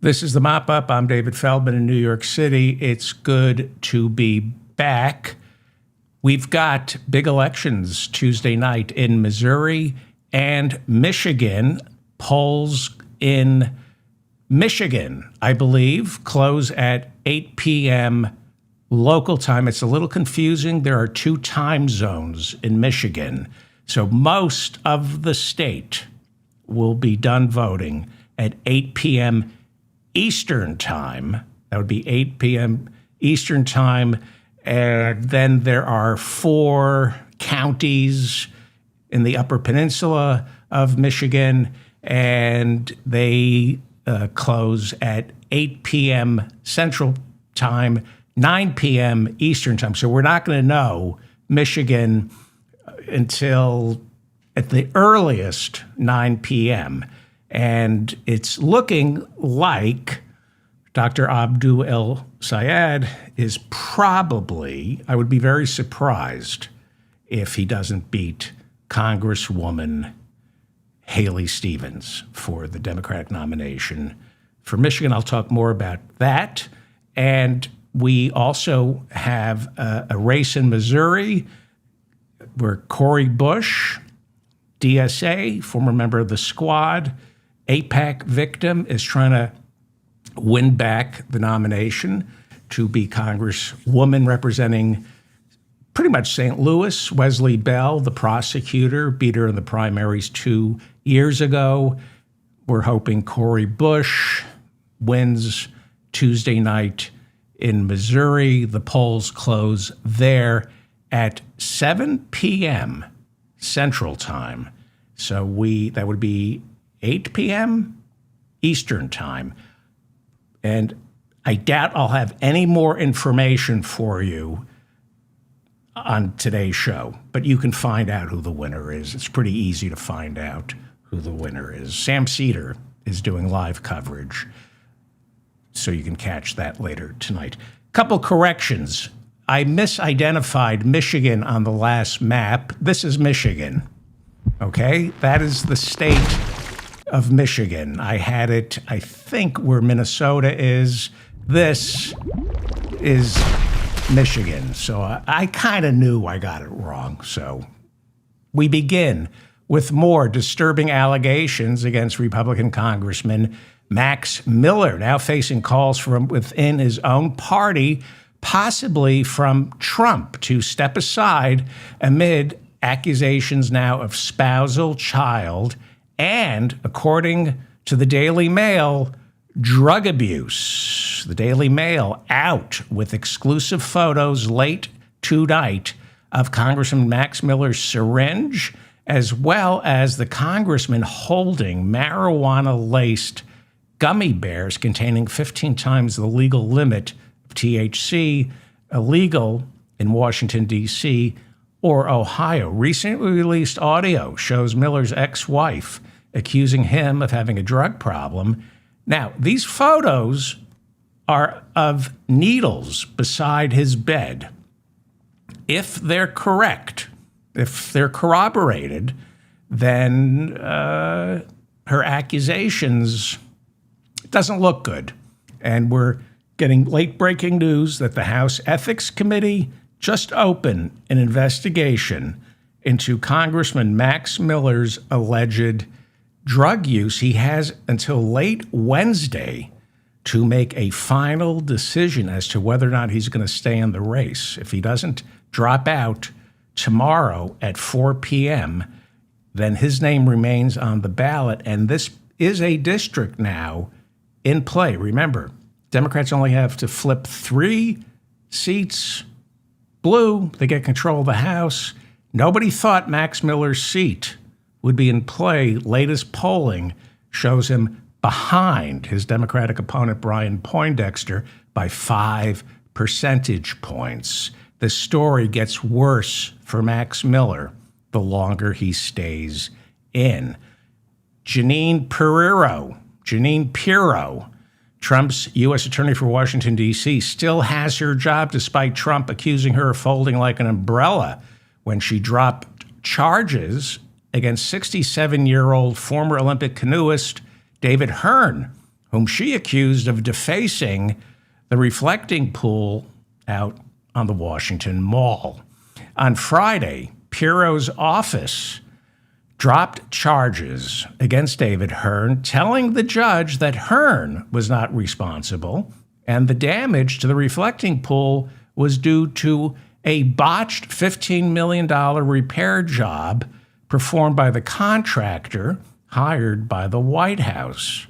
This is the Mop Up. I'm David Feldman in New York City. It's good to be back. We've got big elections Tuesday night in Missouri and Michigan. Polls in Michigan, I believe, close at 8 p.m. local time. It's a little confusing. There are two time zones in Michigan. So most of the state will be done voting at 8 p.m. Eastern time. That would be 8 p.m. Eastern time. And then there are 4 counties in the Upper Peninsula of Michigan, and they close at 8 p.m. Central time, 9 p.m. Eastern time. So we're not going to know Michigan until at the earliest 9 p.m. And it's looking like Dr. Abdul El Sayed is probably, I would be very surprised if he doesn't beat Congresswoman Haley Stevens for the Democratic nomination for Michigan. I'll talk more about that. And we also have a race in Missouri where Cori Bush, DSA, former member of the Squad, AIPAC victim, is trying to win back the nomination to be Congresswoman representing pretty much St. Louis. Wesley Bell, the prosecutor, beat her in the primaries 2 years ago. We're hoping Cori Bush wins Tuesday night in Missouri. The polls close there at 7 p.m. Central Time. So that would be 8 p.m. Eastern Time. And I doubt I'll have any more information for you on today's show, but you can find out who the winner is. It's pretty easy to find out who the winner is. Sam Seder is doing live coverage, so you can catch that later tonight. Couple corrections. I misidentified Michigan on the last map. This is Michigan, okay? That is the state of Michigan. I had it, I think, where Minnesota is. This is Michigan. So I kind of knew I got it wrong. So we begin with more disturbing allegations against Republican Congressman Max Miller, now facing calls from within his own party, possibly from Trump, to step aside amid accusations now of spousal, child, and, according to the Daily Mail, drug abuse. The Daily Mail out with exclusive photos late tonight of Congressman Max Miller's syringe, as well as the congressman holding marijuana-laced gummy bears containing 15 times the legal limit of THC, illegal in Washington, D.C., or Ohio. Recently released audio shows Miller's ex-wife accusing him of having a drug problem. Now, these photos are of needles beside his bed. If they're correct, if they're corroborated, then her accusations doesn't look good. And we're getting late-breaking news that the House Ethics Committee just opened an investigation into Congressman Max Miller's alleged drug use. He has until late Wednesday to make a final decision as to whether or not he's going to stay in the race. If he doesn't drop out tomorrow at 4 p.m., then his name remains on the ballot. And this is a district now in play. Remember, Democrats only have to flip 3 seats blue. They get control of the House. Nobody thought Max Miller's seat would be in play. Latest polling shows him behind his Democratic opponent, Brian Poindexter, by 5 percentage points. The story gets worse for Max Miller the longer he stays in. Jeanine Pirro, Trump's U.S. Attorney for Washington, D.C., still has her job despite Trump accusing her of folding like an umbrella when she dropped charges against 67-year-old former Olympic canoeist David Hearn whom she accused of defacing the reflecting pool out on the Washington Mall. On Friday, Piro's office dropped charges against David Hearn, telling the judge that Hearn was not responsible and the damage to the reflecting pool was due to a botched $15 million repair job performed by the contractor hired by the White House.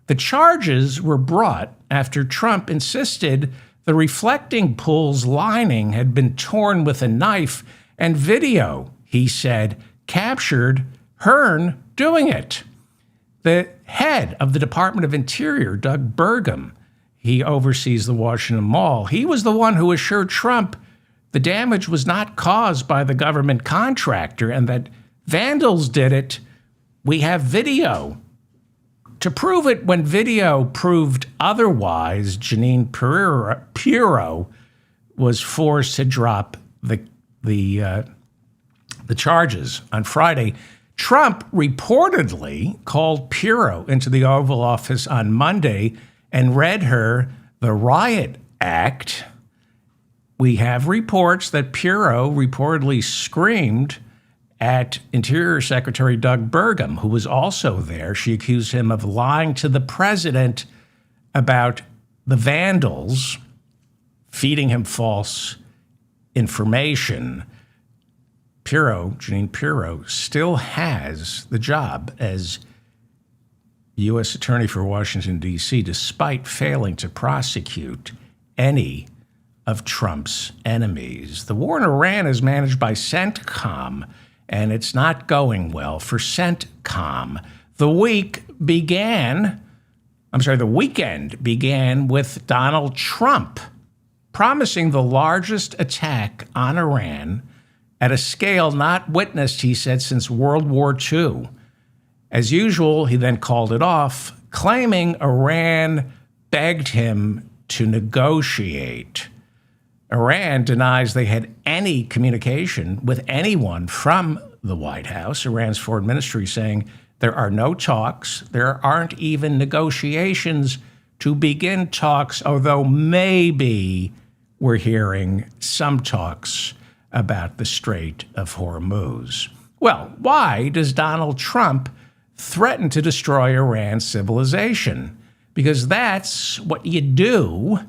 The charges were brought after Trump insisted the reflecting pool's lining had been torn with a knife, and video, he said, captured Hearn doing it. The head of the Department of Interior, Doug Burgum, he oversees the Washington Mall, he was the one who assured Trump the damage was not caused by the government contractor and that vandals did it. We have video. To prove it, when video proved otherwise, Jeanine Pirro was forced to drop the charges on Friday. Trump reportedly called Pirro into the Oval Office on Monday and read her the Riot Act. We have reports that Pirro reportedly screamed at Interior Secretary Doug Burgum, who was also there. She accused him of lying to the president about the vandals feeding him false information. Jeanine Pirro, still has the job as U.S. Attorney for Washington, D.C., despite failing to prosecute any of Trump's enemies. The war in Iran is managed by CENTCOM, and it's not going well for CENTCOM. The weekend began with Donald Trump promising the largest attack on Iran at a scale not witnessed, he said, since World War II. As usual, he then called it off, claiming Iran begged him to negotiate. Iran denies they had any communication with anyone from the White House. Iran's foreign ministry saying there are no talks, there aren't even negotiations to begin talks, although maybe we're hearing some talks about the Strait of Hormuz. Well, why does Donald Trump threaten to destroy Iran's civilization? Because that's what you do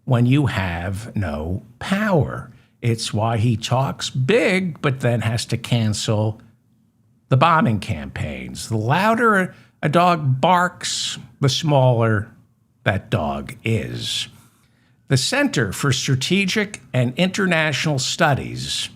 when you have no power. It's why he talks big, but then has to cancel the bombing campaigns. The louder a dog barks, the smaller that dog is. The Center for Strategic and International Studies,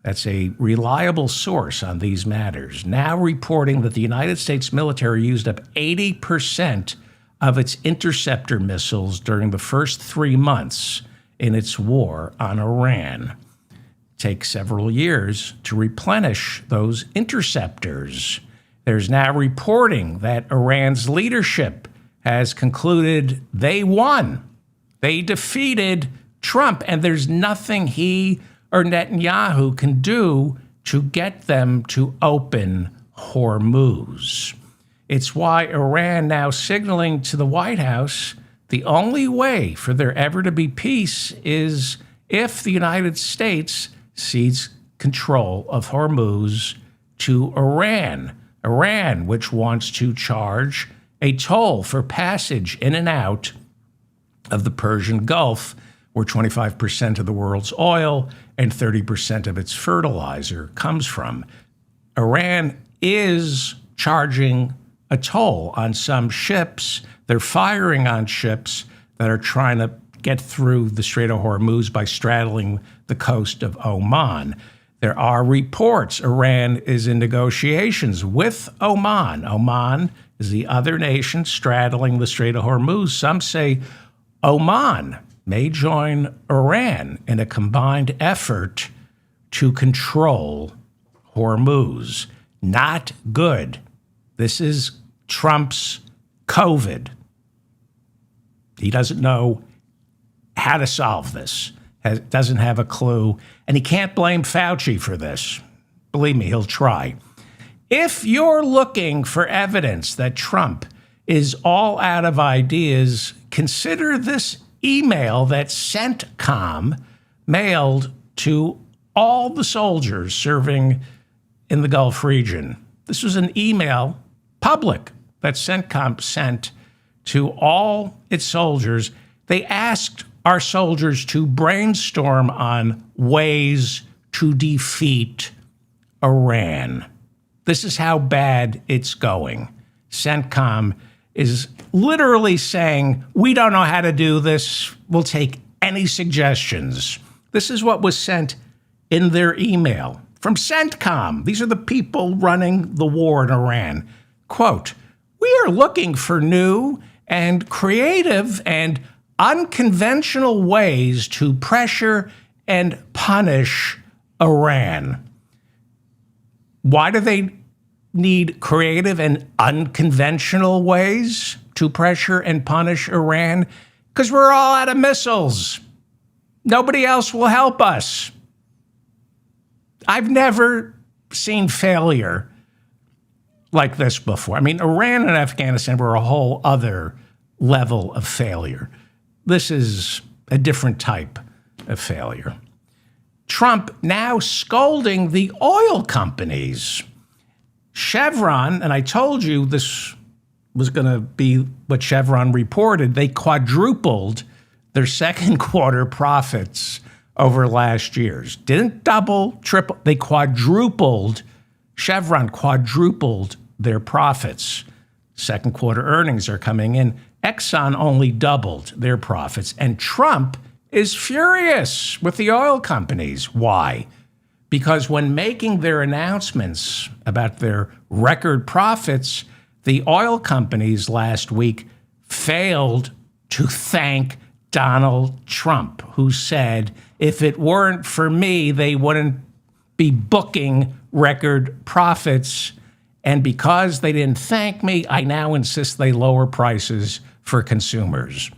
that's a reliable source on these matters, now reporting that the United States military used up 80% of its interceptor missiles during the first 3 months in its war on Iran. It takes several years to replenish those interceptors. There's now reporting that Iran's leadership has concluded they won. They defeated Trump, and there's nothing he or Netanyahu can do to get them to open Hormuz. It's why Iran now signaling to the White House the only way for there ever to be peace is if the United States cedes control of Hormuz to Iran. Iran, which wants to charge a toll for passage in and out of the Persian Gulf, where 25% of the world's oil and 30% of its fertilizer comes from. Iran is charging a toll on some ships. They're firing on ships that are trying to get through the Strait of Hormuz by straddling the coast of Oman. There are reports Iran is in negotiations with Oman. Oman is the other nation straddling the Strait of Hormuz. Some say Oman may join Iran in a combined effort to control Hormuz. Not good. This is Trump's COVID. He doesn't know how to solve this, doesn't have a clue, and he can't blame Fauci for this. Believe me, he'll try. If you're looking for evidence that Trump is all out of ideas, consider this email that CENTCOM mailed to all the soldiers serving in the Gulf region. This was an email, public, that CENTCOM sent to all its soldiers. They asked our soldiers to brainstorm on ways to defeat Iran. This is how bad it's going. CENTCOM is literally saying, we don't know how to do this. We'll take any suggestions. This is what was sent in their email from CENTCOM. These are the people running the war in Iran. Quote, we are looking for new and creative and unconventional ways to pressure and punish Iran. Why do they need creative and unconventional ways to pressure and punish Iran? Because we're all out of missiles. Nobody else will help us. I've never seen failure like this before. I mean, Iran and Afghanistan were a whole other level of failure. This is a different type of failure. Trump now scolding the oil companies. Chevron, and I told you this was going to be what Chevron reported, they quadrupled their second quarter profits over last year's. Didn't double, triple, they quadrupled. Chevron quadrupled their profits. Second quarter earnings are coming in. Exxon only doubled their profits. And Trump is furious with the oil companies. Why? Because when making their announcements about their record profits, the oil companies last week failed to thank Donald Trump, who said, if it weren't for me, they wouldn't be booking record profits. And because they didn't thank me, I now insist they lower prices for consumers.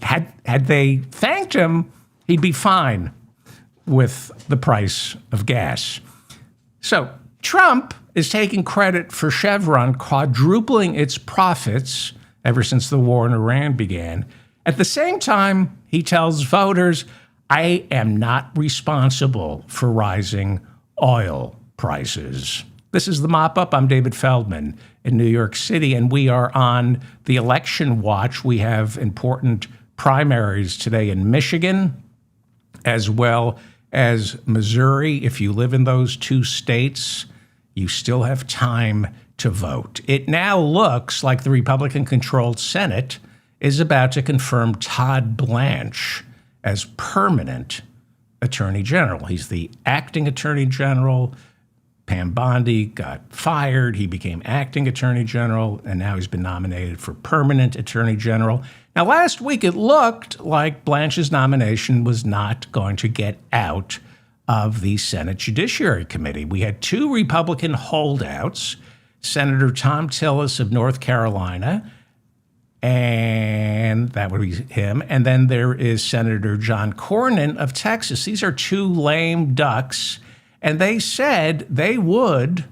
Had they thanked him, he'd be fine with the price of gas. So Trump is taking credit for Chevron quadrupling its profits ever since the war in Iran began. At the same time, he tells voters, I am not responsible for rising oil prices. This is the Mop Up. I'm David Feldman in New York City, and we are on the election watch. We have important primaries today in Michigan, as well as Missouri. If you live in those two states, you still have time to vote. It now looks like the Republican-controlled Senate is about to confirm Todd Blanche as permanent Attorney General. He's the acting Attorney General. Pam Bondi got fired. He became acting Attorney General, and now he's been nominated for permanent Attorney General. Now, last week, it looked like Blanche's nomination was not going to get out of the Senate Judiciary Committee. We had two Republican holdouts, Senator Thom Tillis of North Carolina, and that would be him. And then there is Senator John Cornyn of Texas. These are two lame ducks. And they said they would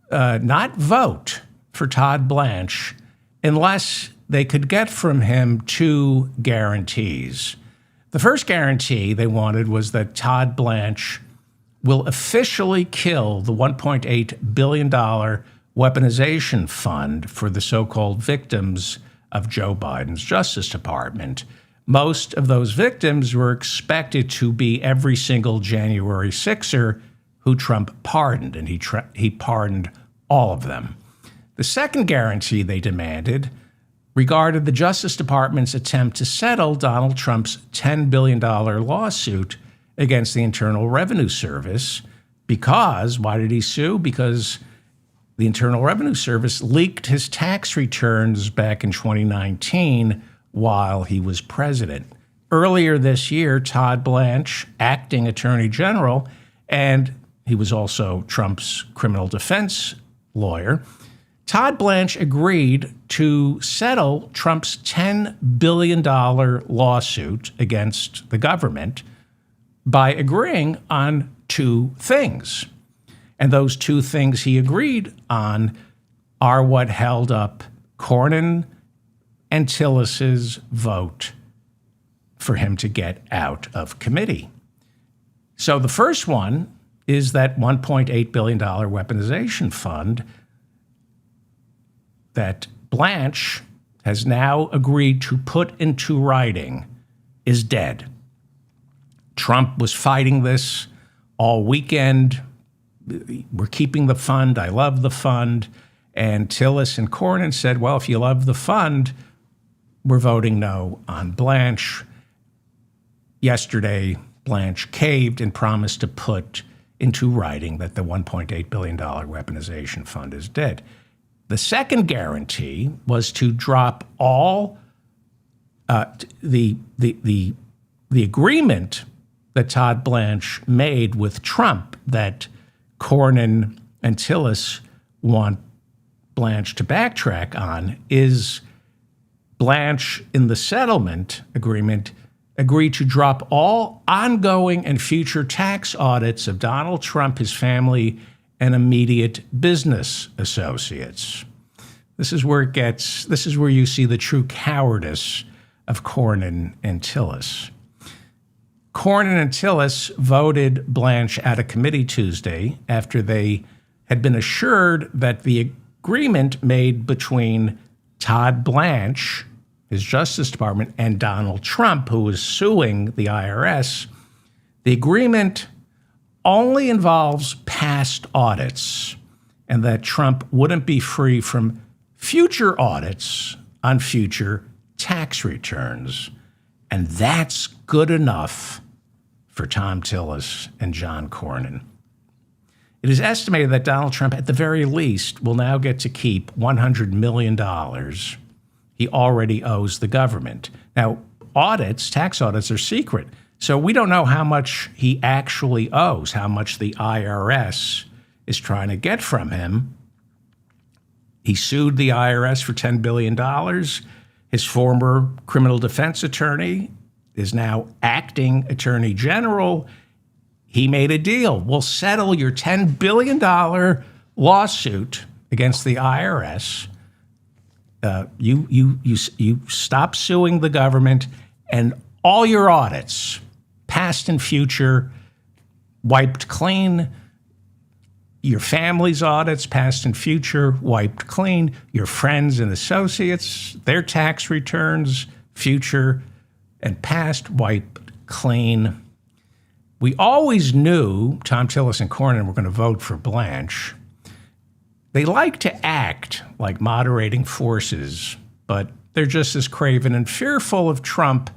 not vote for Todd Blanche unless they could get from him two guarantees. The first guarantee they wanted was that Todd Blanche will officially kill the $1.8 billion weaponization fund for the so-called victims of Joe Biden's Justice Department. Most of those victims were expected to be every single January 6er who Trump pardoned, and he pardoned all of them. The second guarantee they demanded regarded the Justice Department's attempt to settle Donald Trump's $10 billion lawsuit against the Internal Revenue Service. Because, why did he sue? Because the Internal Revenue Service leaked his tax returns back in 2019 while he was president. Earlier this year, Todd Blanche, acting Attorney General, and he was also Trump's criminal defense lawyer, Todd Blanche agreed to settle Trump's $10 billion lawsuit against the government by agreeing on two things. And those two things he agreed on are what held up Cornyn and Tillis's vote for him to get out of committee. So the first one is that $1.8 billion weaponization fund that Blanche has now agreed to put into writing is dead. Trump was fighting this all weekend. We're keeping the fund. I love the fund. And Tillis and Cornyn said, well, if you love the fund, we're voting no on Blanche. Yesterday, Blanche caved and promised to put into writing that the $1.8 billion weaponization fund is dead. The second guarantee was to drop all the agreement that Todd Blanche made with Trump that Cornyn and Tillis want Blanche to backtrack on. Is Blanche, in the settlement agreement, agreed to drop all ongoing and future tax audits of Donald Trump, his family, and immediate business associates. This is where you see the true cowardice of Cornyn and Tillis. Cornyn and Tillis voted Blanche out of committee Tuesday after they had been assured that the agreement made between Todd Blanche, his Justice Department, and Donald Trump, who was suing the IRS, the agreement only involves past audits and that Trump wouldn't be free from future audits on future tax returns. And that's good enough for Thom Tillis and John Cornyn. It is estimated that Donald Trump, at the very least, will now get to keep $100 million he already owes the government. Now, tax audits are secret, so we don't know how much he actually owes, how much the IRS is trying to get from him. He sued the IRS for $10 billion. His former criminal defense attorney is now acting attorney general. He made a deal. We'll settle your $10 billion lawsuit against the IRS. You stop suing the government, and all your audits, past and future, wiped clean. Your family's audits, past and future, wiped clean. Your friends and associates, their tax returns, future and past, wiped clean. We always knew Thom Tillis and Cornyn were going to vote for Blanche. They like to act like moderating forces, but they're just as craven and fearful of Trump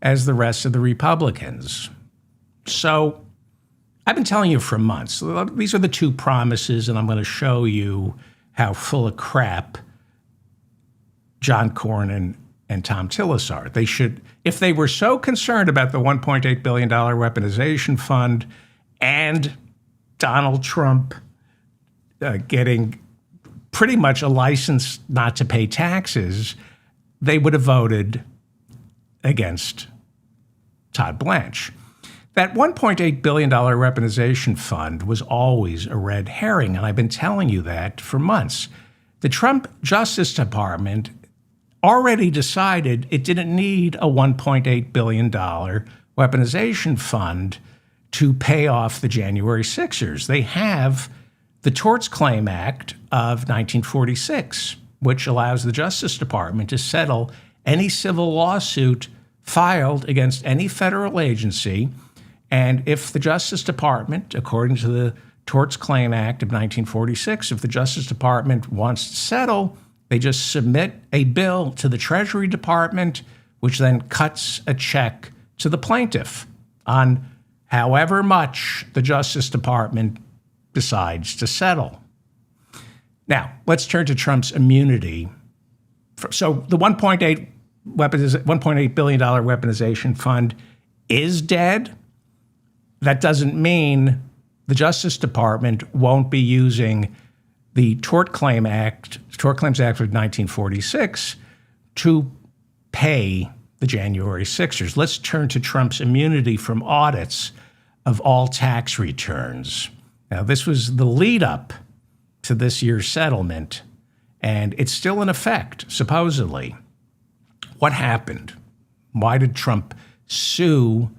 as the rest of the Republicans. So I've been telling you for months, these are the two promises, and I'm going to show you how full of crap John Cornyn and Thom Tillis are. They should, if they were so concerned about the $1.8 billion weaponization fund and Donald Trump getting pretty much a license not to pay taxes, they would have voted against Todd Blanche. That $1.8 billion weaponization fund was always a red herring, and I've been telling you that for months. The Trump Justice Department already decided it didn't need a $1.8 billion weaponization fund to pay off the January 6ers. They have the Torts Claim Act of 1946, which allows the Justice Department to settle any civil lawsuit filed against any federal agency. And if the Justice Department, according to the Torts Claim Act of 1946, if the Justice Department wants to settle, they just submit a bill to the Treasury Department, which then cuts a check to the plaintiff on however much the Justice Department decides to settle. Now, let's turn to Trump's immunity. So the $1.8 billion weaponization fund is dead. That doesn't mean the Justice Department won't be using the Tort Claims Act of 1946 to pay the January 6ers. Let's turn to Trump's immunity from audits of all tax returns. Now, this was the lead up to this year's settlement, and it's still in effect, supposedly. What happened? Why did Trump sue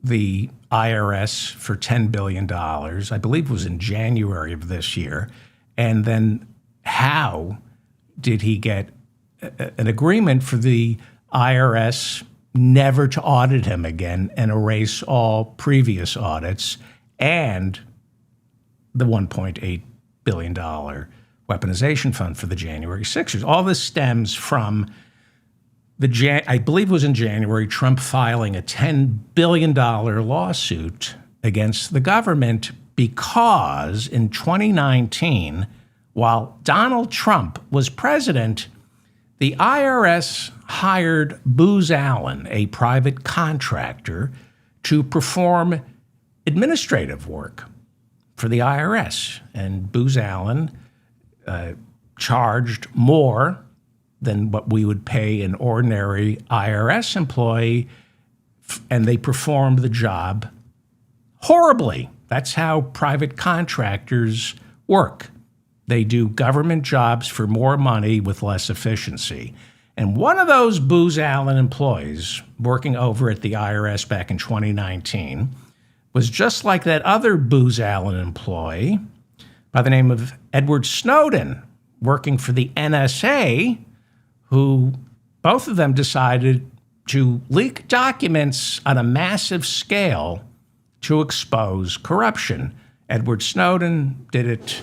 the IRS for $10 billion? I believe it was in January of this year. And then how did he get an agreement for the IRS never to audit him again and erase all previous audits and the $1.8 billion weaponization fund for the January 6ers? All this stems from I believe it was in January, Trump filing a $10 billion lawsuit against the government because in 2019, while Donald Trump was president, the IRS hired Booz Allen, a private contractor, to perform administrative work for the IRS. And Booz Allen charged more than what we would pay an ordinary IRS employee, and they performed the job horribly. That's how private contractors work. They do government jobs for more money with less efficiency. And one of those Booz Allen employees working over at the IRS back in 2019 was just like that other Booz Allen employee by the name of Edward Snowden, working for the NSA, who both of them decided to leak documents on a massive scale to expose corruption. Edward Snowden did it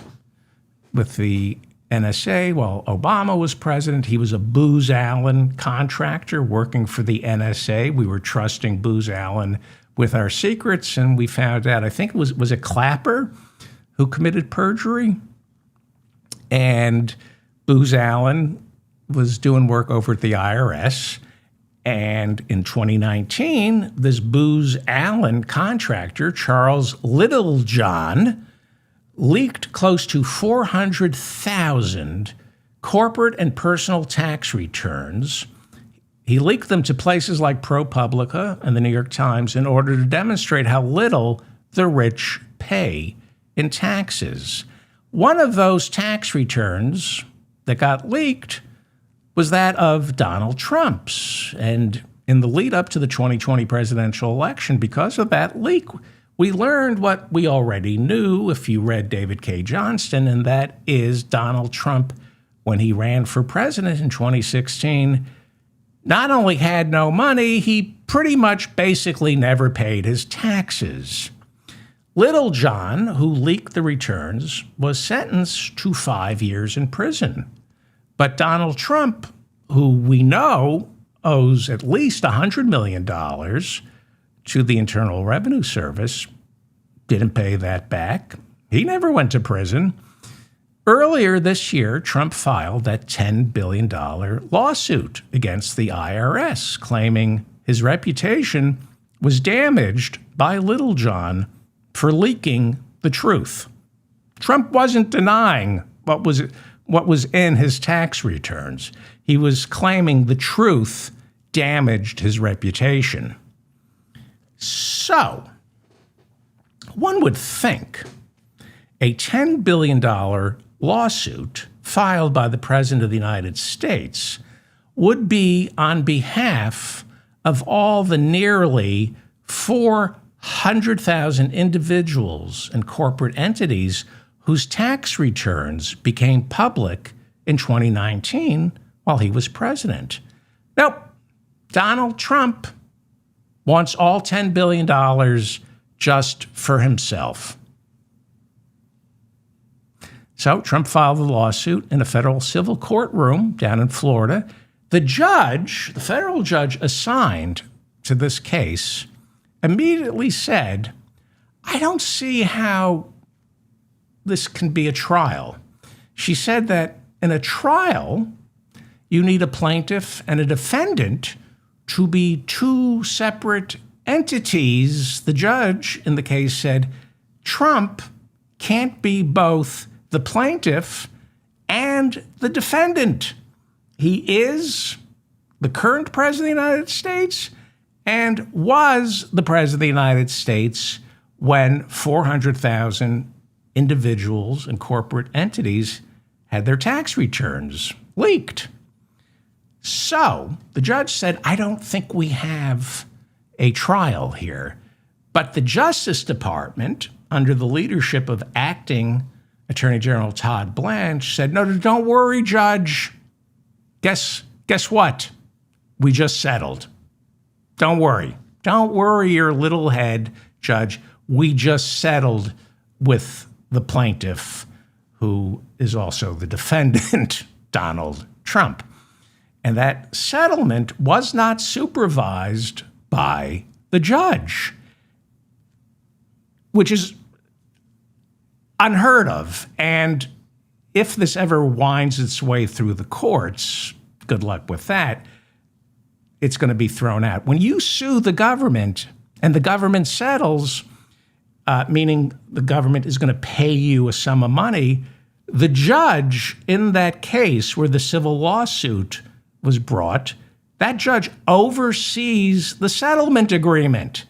with the NSA while Obama was president. He was a Booz Allen contractor working for the NSA. We were trusting Booz Allen with our secrets, and we found out, I think it was it Clapper who committed perjury? And Booz Allen was doing work over at the IRS. And in 2019, this Booz Allen contractor, Charles Littlejohn, leaked close to 400,000 corporate and personal tax returns. He leaked them to places like ProPublica and the New York Times in order to demonstrate how little the rich pay in taxes. One of those tax returns that got leaked was that of Donald Trump's. And in the lead up to the 2020 presidential election, because of that leak, we learned what we already knew if you read David Cay Johnston, and that is Donald Trump, when he ran for president in 2016, not only had no money, he pretty much basically never paid his taxes. Littlejohn, who leaked the returns, was sentenced to 5 years in prison. But Donald Trump, who we know owes at least $100 million to the Internal Revenue Service, didn't pay that back. He never went to prison. Earlier this year, Trump filed that $10 billion lawsuit against the IRS, claiming his reputation was damaged by Littlejohn for leaking the truth. Trump wasn't denying what was in his tax returns. He was claiming the truth damaged his reputation. So, one would think a $10 billion lawsuit filed by the President of the United States would be on behalf of all the nearly 400,000 individuals and corporate entities whose tax returns became public in 2019 while he was president. Nope. Donald Trump wants all $10 billion just for himself. So Trump filed a lawsuit in a federal civil courtroom down in Florida. The federal judge assigned to this case, immediately said, I don't see how this can be a trial. She said that in a trial, you need a plaintiff and a defendant to be two separate entities. The judge in the case said, Trump can't be both the plaintiff and the defendant. He is the current president of the United States and was the president of the United States when 400,000 individuals and corporate entities had their tax returns leaked. So the judge said, I don't think we have a trial here. But the Justice Department, under the leadership of acting Attorney General Todd Blanche, said, no, don't worry, Judge. Guess what? We just settled. Don't worry. Don't worry your little head, Judge. We just settled with the plaintiff, who is also the defendant, Donald Trump. And that settlement was not supervised by the judge, which is unheard of. And if this ever winds its way through the courts, good luck with that, it's going to be thrown out. When you sue the government and the government settles, meaning the government is going to pay you a sum of money, the judge in that case where the civil lawsuit was brought, that judge oversees the settlement agreement.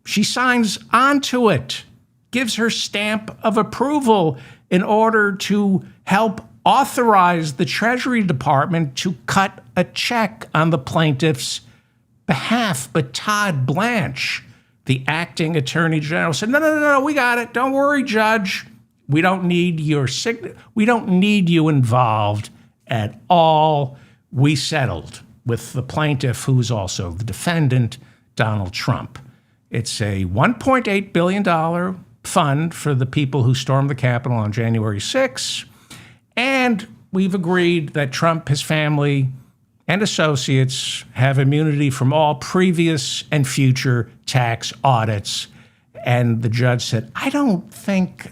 She signs onto it, gives her stamp of approval in order to help authorize the Treasury Department to cut a check on the plaintiff's behalf. But Todd Blanche, the acting Attorney General, said, no, we got it. Don't worry, Judge. We don't need your we don't need you involved at all. We settled with the plaintiff, who's also the defendant, Donald Trump. It's a $1.8 billion fund for the people who stormed the Capitol on January 6th. And we've agreed that Trump, his family, and associates have immunity from all previous and future tax audits. And the judge said, I don't think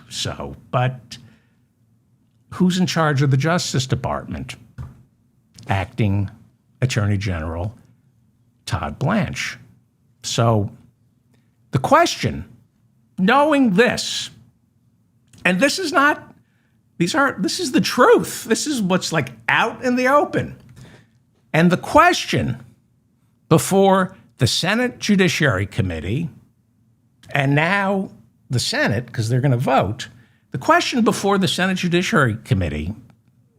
so. But who's in charge of the Justice Department? Acting Attorney General Todd Blanche. So the question, knowing this, and this is the truth. This is what's like out in the open. And the question before the Senate Judiciary Committee, and now the Senate, because they're going to vote, the question before the Senate Judiciary Committee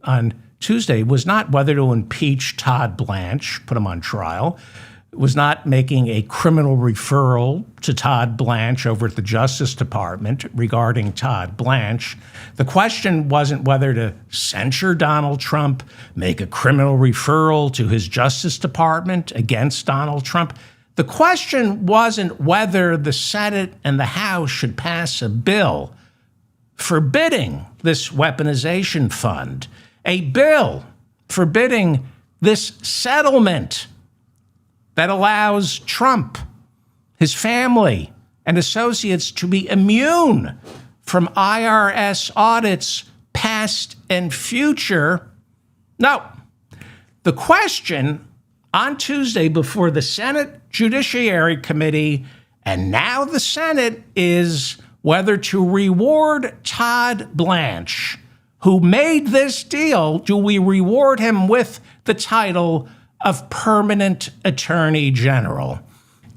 on Tuesday was not whether to impeach Todd Blanche, put him on trial. It was not making a criminal referral to Todd Blanche over at the Justice Department regarding Todd Blanche. The question wasn't whether to censure Donald Trump, make a criminal referral to his Justice Department against Donald Trump. The question wasn't whether the Senate and the House should pass a bill forbidding this weaponization fund, a bill forbidding this settlement that allows Trump, his family, and associates to be immune from IRS audits, past and future. No. The question on Tuesday before the Senate Judiciary Committee and now the Senate is whether to reward Todd Blanche, who made this deal. Do we reward him with the title of Permanent Attorney General?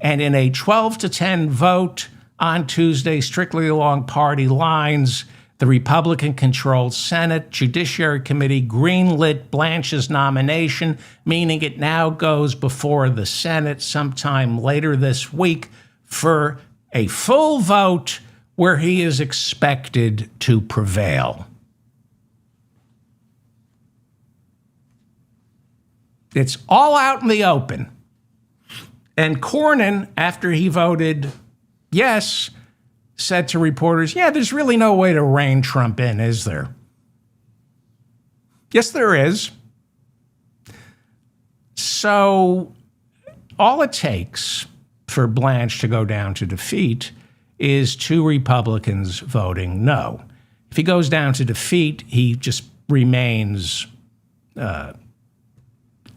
And in a 12-10 vote on Tuesday, strictly along party lines, the Republican-controlled Senate Judiciary Committee greenlit Blanche's nomination, meaning it now goes before the Senate sometime later this week for a full vote where he is expected to prevail. It's all out in the open. And Cornyn, after he voted yes, said to reporters, yeah, there's really no way to rein Trump in, is there? Yes, there is. So all it takes for Blanche to go down to defeat is 2 Republicans voting no. If he goes down to defeat, he just remains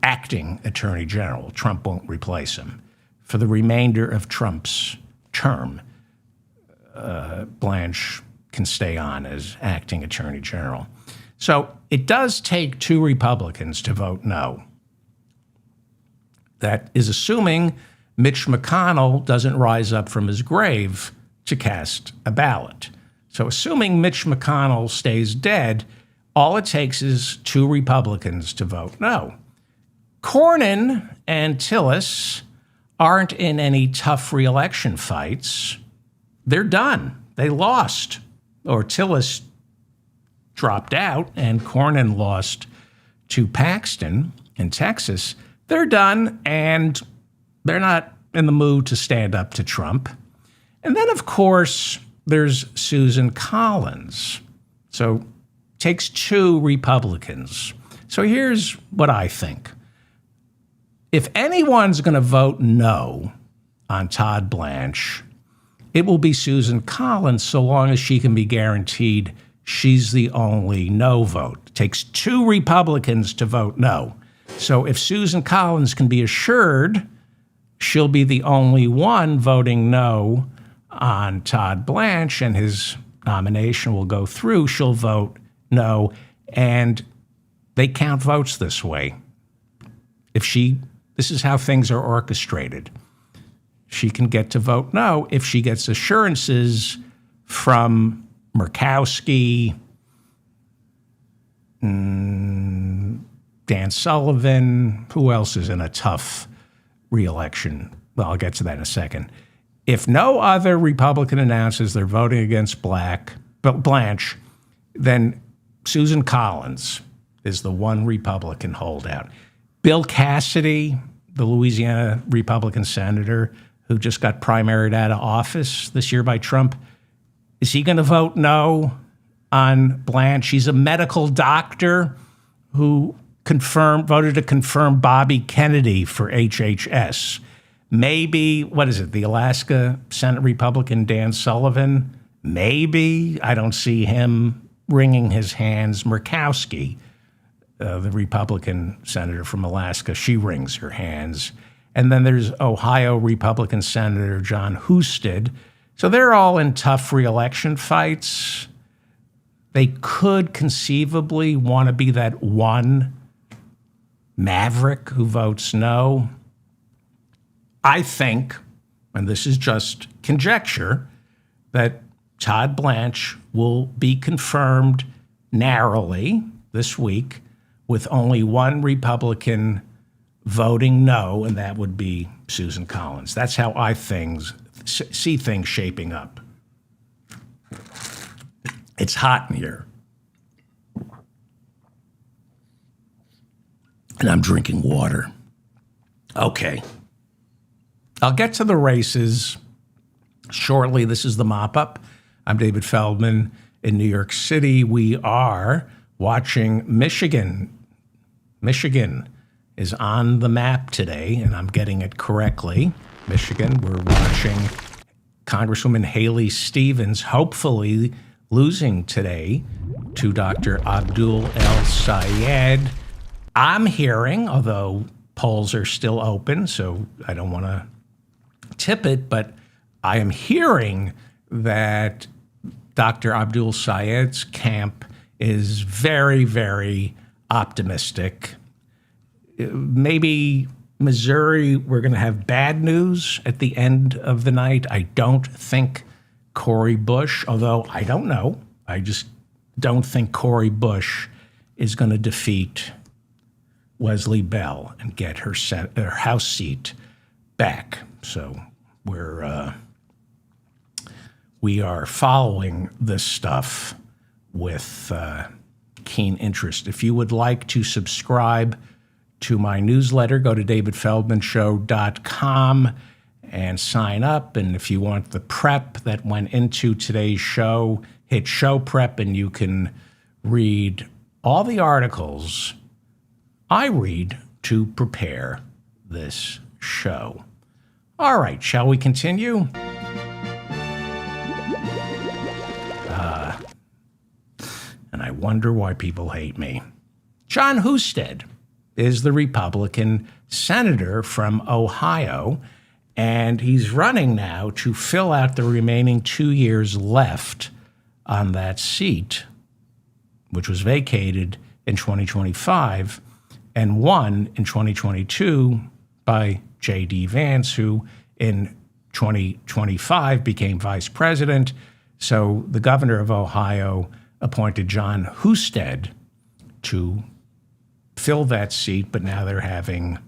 acting Attorney General. Trump won't replace him. For the remainder of Trump's term, Blanche can stay on as acting Attorney General. So it does take 2 Republicans to vote no. That is assuming Mitch McConnell doesn't rise up from his grave to cast a ballot. So assuming Mitch McConnell stays dead, all it takes is 2 Republicans to vote no. Cornyn and Tillis aren't in any tough reelection fights. They're done. They lost. Or Tillis dropped out and Cornyn lost to Paxton in Texas. They're done, and they're not in the mood to stand up to Trump. And then, of course, there's Susan Collins. So takes 2 Republicans. So here's what I think. If anyone's going to vote no on Todd Blanche, it will be Susan Collins, so long as she can be guaranteed she's the only no vote. It takes 2 Republicans to vote no. So if Susan Collins can be assured she'll be the only one voting no on Todd Blanche and his nomination will go through, she'll vote no. And they count votes this way. This is how things are orchestrated. She can get to vote no if she gets assurances from Murkowski, Dan Sullivan. Who else is in a tough reelection? Well, I'll get to that in a second. If no other Republican announces they're voting against Blanche, then Susan Collins is the one Republican holdout. Bill Cassidy, the Louisiana Republican senator who just got primaried out of office this year by Trump, is he going to vote no on Blanche? He's a medical doctor who voted to confirm Bobby Kennedy for HHS. Maybe, the Alaska Senate Republican Dan Sullivan? Maybe. I don't see him wringing his hands. Murkowski, the Republican senator from Alaska, she wrings her hands. And then there's Ohio Republican Senator John Husted. So they're all in tough reelection fights. They could conceivably want to be that one maverick who votes no. I think, and this is just conjecture, that Todd Blanche will be confirmed narrowly this week with only one Republican voting no, and that would be Susan Collins. That's how I see things shaping up. It's hot in here. And I'm drinking water. Okay. I'll get to the races shortly. This is the mop-up. I'm David Feldman in New York City. We are watching Michigan. Michigan is on the map today, and I'm getting it correctly. Michigan, we're watching Congresswoman Haley Stevens hopefully losing today to Dr. Abdul El-Sayed. I'm hearing, although polls are still open, so I don't want to tip it, but I am hearing that Dr. Abdul Sayed's camp is very, very optimistic. Maybe Missouri, we're going to have bad news at the end of the night. I don't think Cori Bush, although I don't know, I just don't think Cori Bush is going to defeat Wesley Bell and get her House seat back. So we are following this stuff with keen interest. If you would like to subscribe to my newsletter, go to davidfeldmanshow.com and sign up. And if you want the prep that went into today's show, hit show prep and you can read all the articles I read to prepare this show. All right, shall we continue? And I wonder why people hate me. Jon Husted is the Republican senator from Ohio, and he's running now to fill out the remaining 2 years left on that seat, which was vacated in 2025 and won in 2022 by J.D. Vance, who in 2025 became vice president. So the governor of Ohio appointed John Husted to fill that seat, but now they're having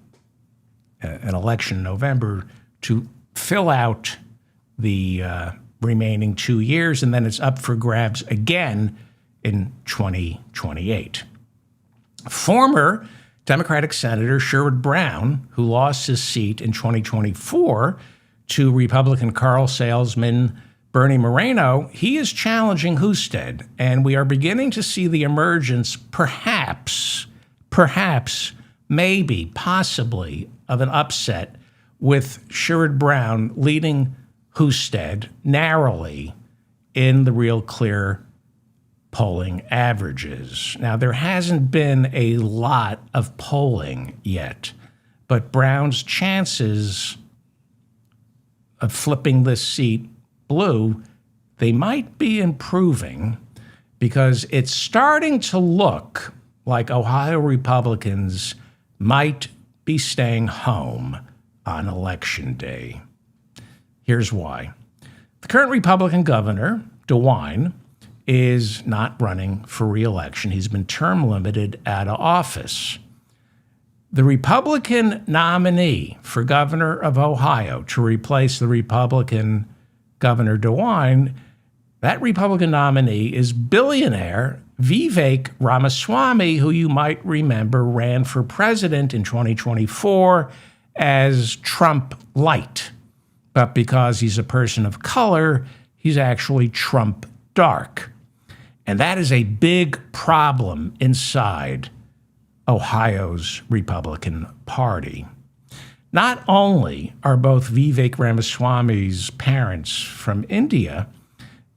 an election in November to fill out the remaining 2 years, and then it's up for grabs again in 2028. Former Democratic Senator Sherrod Brown, who lost his seat in 2024 to Republican Carl Salesman Bernie Moreno, he is challenging Husted, and we are beginning to see the emergence, perhaps, maybe, possibly, of an upset with Sherrod Brown leading Husted narrowly in the Real Clear polling averages. Now, there hasn't been a lot of polling yet, but Brown's chances of flipping this seat blue, they might be improving because it's starting to look like Ohio Republicans might be staying home on Election Day. Here's why. The current Republican governor, DeWine, is not running for re-election. He's been term limited out of office. The Republican nominee for governor of Ohio to replace the Republican Governor DeWine, that Republican nominee is billionaire Vivek Ramaswamy, who you might remember ran for president in 2024 as Trump light. But because he's a person of color, he's actually Trump dark. And that is a big problem inside Ohio's Republican Party. Not only are both Vivek Ramaswamy's parents from India,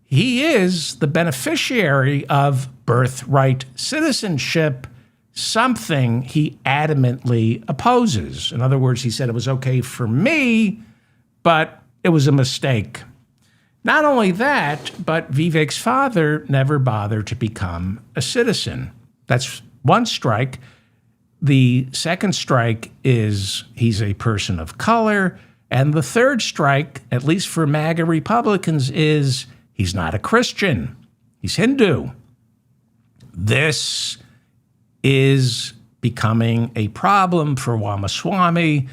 he is the beneficiary of birthright citizenship, something he adamantly opposes. In other words, he said it was okay for me, but it was a mistake. Not only that, but Vivek's father never bothered to become a citizen. That's one strike. The second strike is he's a person of color. And the third strike, at least for MAGA Republicans, is he's not a Christian. He's Hindu. This is becoming a problem for Ramaswamy,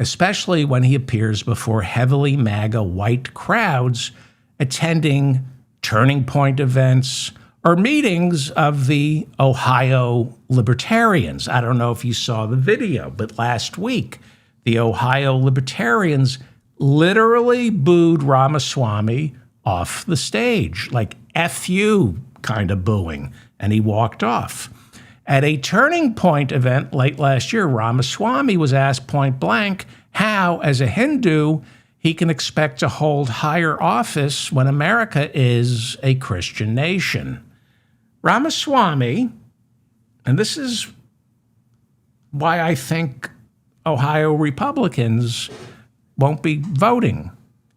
especially when he appears before heavily MAGA white crowds attending Turning Point events or meetings of the Ohio Libertarians. I don't know if you saw the video, but last week, the Ohio Libertarians literally booed Ramaswamy off the stage, like F you kind of booing, and he walked off. At a Turning Point event late last year, Ramaswamy was asked point blank how, as a Hindu, he can expect to hold higher office when America is a Christian nation. Ramaswamy, and this is why I think Ohio Republicans won't be voting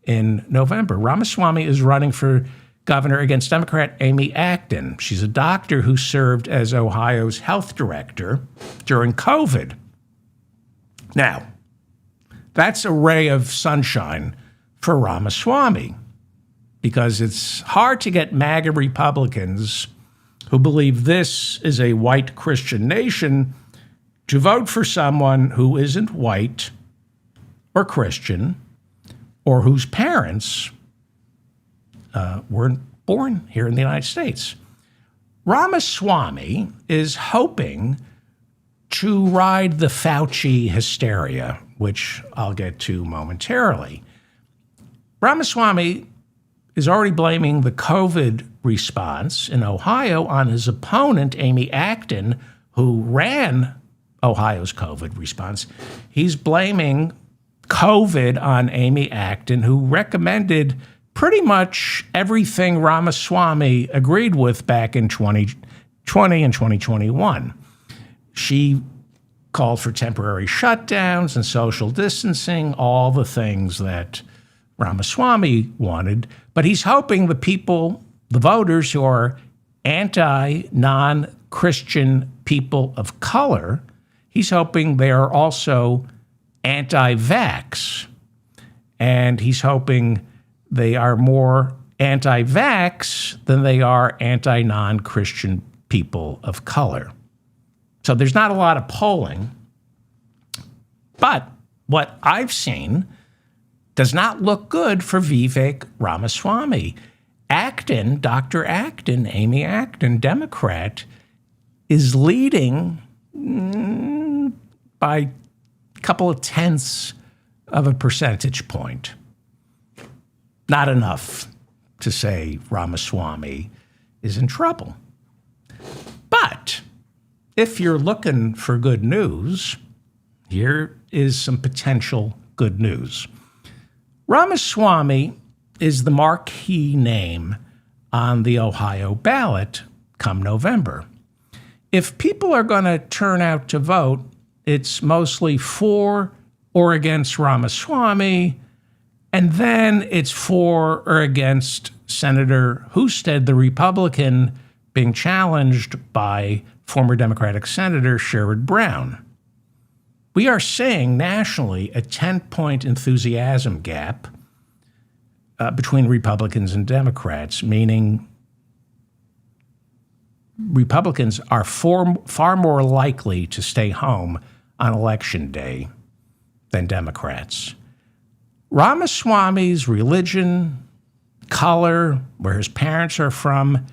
in November. Ramaswamy is running for governor against Democrat Amy Acton. She's a doctor who served as Ohio's health director during COVID. Now, that's a ray of sunshine for Ramaswamy because it's hard to get MAGA Republicans who believe this is a white Christian nation to vote for someone who isn't white or Christian or whose parents weren't born here in the United States. Ramaswamy is hoping to ride the Fauci hysteria, which I'll get to momentarily. Ramaswamy is already blaming the COVID response in Ohio on his opponent, Amy Acton, who ran Ohio's COVID response. He's blaming COVID on Amy Acton, who recommended pretty much everything Ramaswamy agreed with back in 2020 and 2021. She called for temporary shutdowns and social distancing, all the things that Ramaswamy wanted. But he's hoping the people, the voters who are non-Christian people of color, he's hoping they are also anti-vax. And he's hoping they are more anti-vax than they are anti-non-Christian people of color. So there's not a lot of polling. But what I've seen does not look good for Vivek Ramaswamy. Acton, Dr. Acton, Amy Acton, Democrat, is leading by a couple of tenths of a percentage point. Not enough to say Ramaswamy is in trouble. But if you're looking for good news, here is some potential good news. Ramaswamy is the marquee name on the Ohio ballot come November. If people are going to turn out to vote, it's mostly for or against Ramaswamy, and then it's for or against Senator Husted, the Republican, being challenged by former Democratic Senator Sherrod Brown. We are seeing nationally a 10-point enthusiasm gap between Republicans and Democrats, meaning Republicans are far more likely to stay home on Election Day than Democrats. Ramaswamy's religion, color, where his parents are from,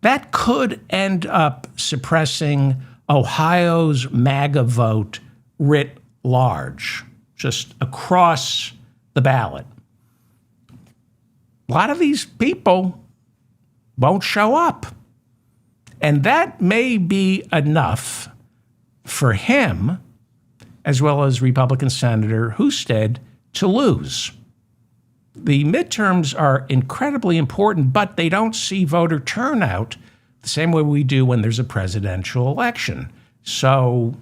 that could end up suppressing Ohio's MAGA vote writ large, just across the ballot. A lot of these people won't show up. And that may be enough for him, as well as Republican Senator Husted, to lose. The midterms are incredibly important, but they don't see voter turnout the same way we do when there's a presidential election. So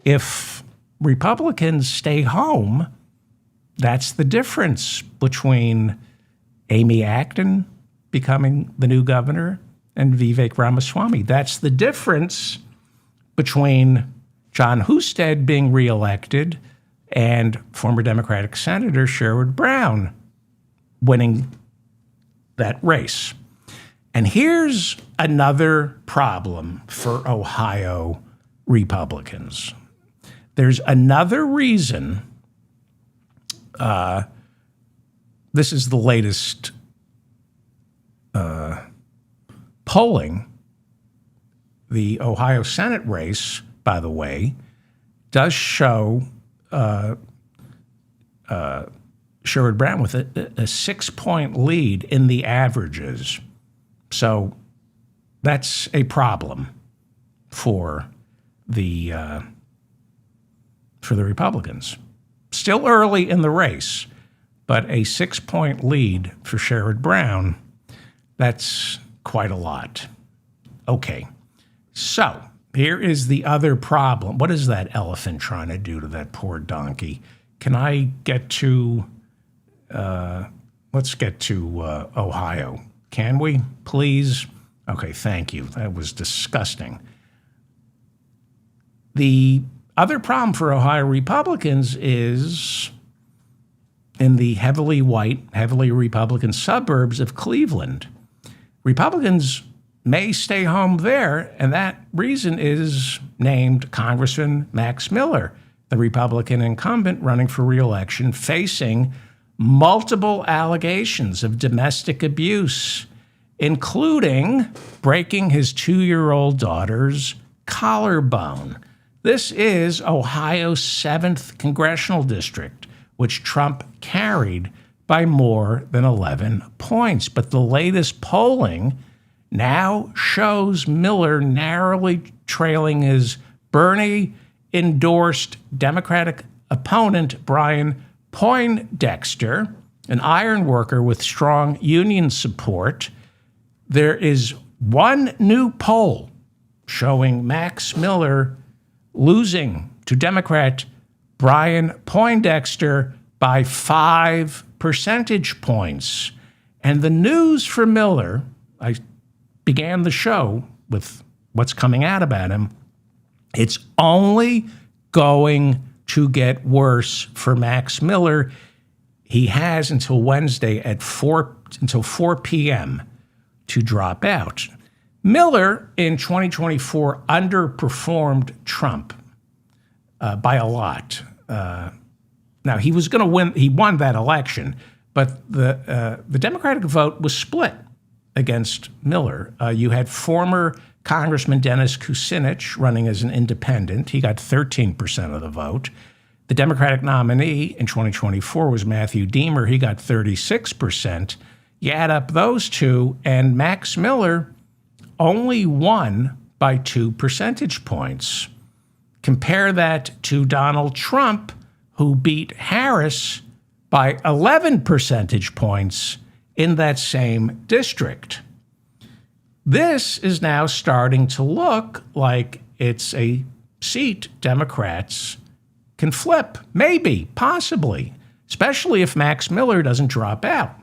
if Republicans stay home, that's the difference between Amy Acton becoming the new governor and Vivek Ramaswamy. That's the difference between John Husted being reelected and former Democratic Senator Sherrod Brown winning that race. And here's another problem for Ohio Republicans. There's another reason. This is the latest polling. The Ohio Senate race, by the way, does show Sherrod Brown with a 6-point lead in the averages. So that's a problem for the Republicans. Still early in the race, but a 6-point lead for Sherrod Brown, that's quite a lot. Okay, so here is the other problem. What is that elephant trying to do to that poor donkey? Can I get to, let's get to Ohio. Can we, please? Okay, thank you. That was disgusting. The other problem for Ohio Republicans is in the heavily white, heavily Republican suburbs of Cleveland. Republicans may stay home there, and that reason is named Congressman Max Miller, the Republican incumbent running for re-election, facing multiple allegations of domestic abuse, including breaking his 2-year-old daughter's collarbone. This is Ohio's 7th congressional district, which Trump carried by more than 11 points. But the latest polling now shows Miller narrowly trailing his Bernie-endorsed Democratic opponent, Brian Poindexter, an iron worker with strong union support. There is one new poll showing Max Miller losing to Democrat Brian Poindexter by 5 percentage points. And the news for Miller, I began the show with what's coming out about him, it's only going to get worse for Max Miller. He has until Wednesday until 4 p.m. to drop out. Miller in 2024 underperformed Trump by a lot. Now, he was going to win. He won that election, but the Democratic vote was split against Miller. You had former Congressman Dennis Kucinich running as an independent. He got 13% of the vote. The Democratic nominee in 2024 was Matthew Diemer. He got 36%. You add up those two, and Max Miller only won by 2 percentage points. Compare that to Donald Trump, who beat Harris by 11 percentage points in that same district. This is now starting to look like it's a seat Democrats can flip, maybe, possibly, especially if Max Miller doesn't drop out.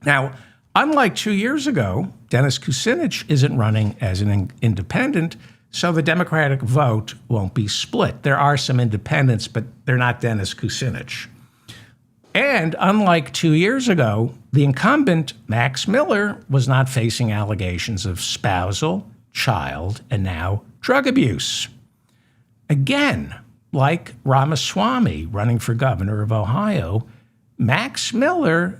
Now, unlike 2 years ago, Dennis Kucinich isn't running as an independent, so the Democratic vote won't be split. There are some independents, but they're not Dennis Kucinich. And unlike 2 years ago, the incumbent, Max Miller, was not facing allegations of spousal, child, and now drug abuse. Again, like Ramaswamy running for governor of Ohio, Max Miller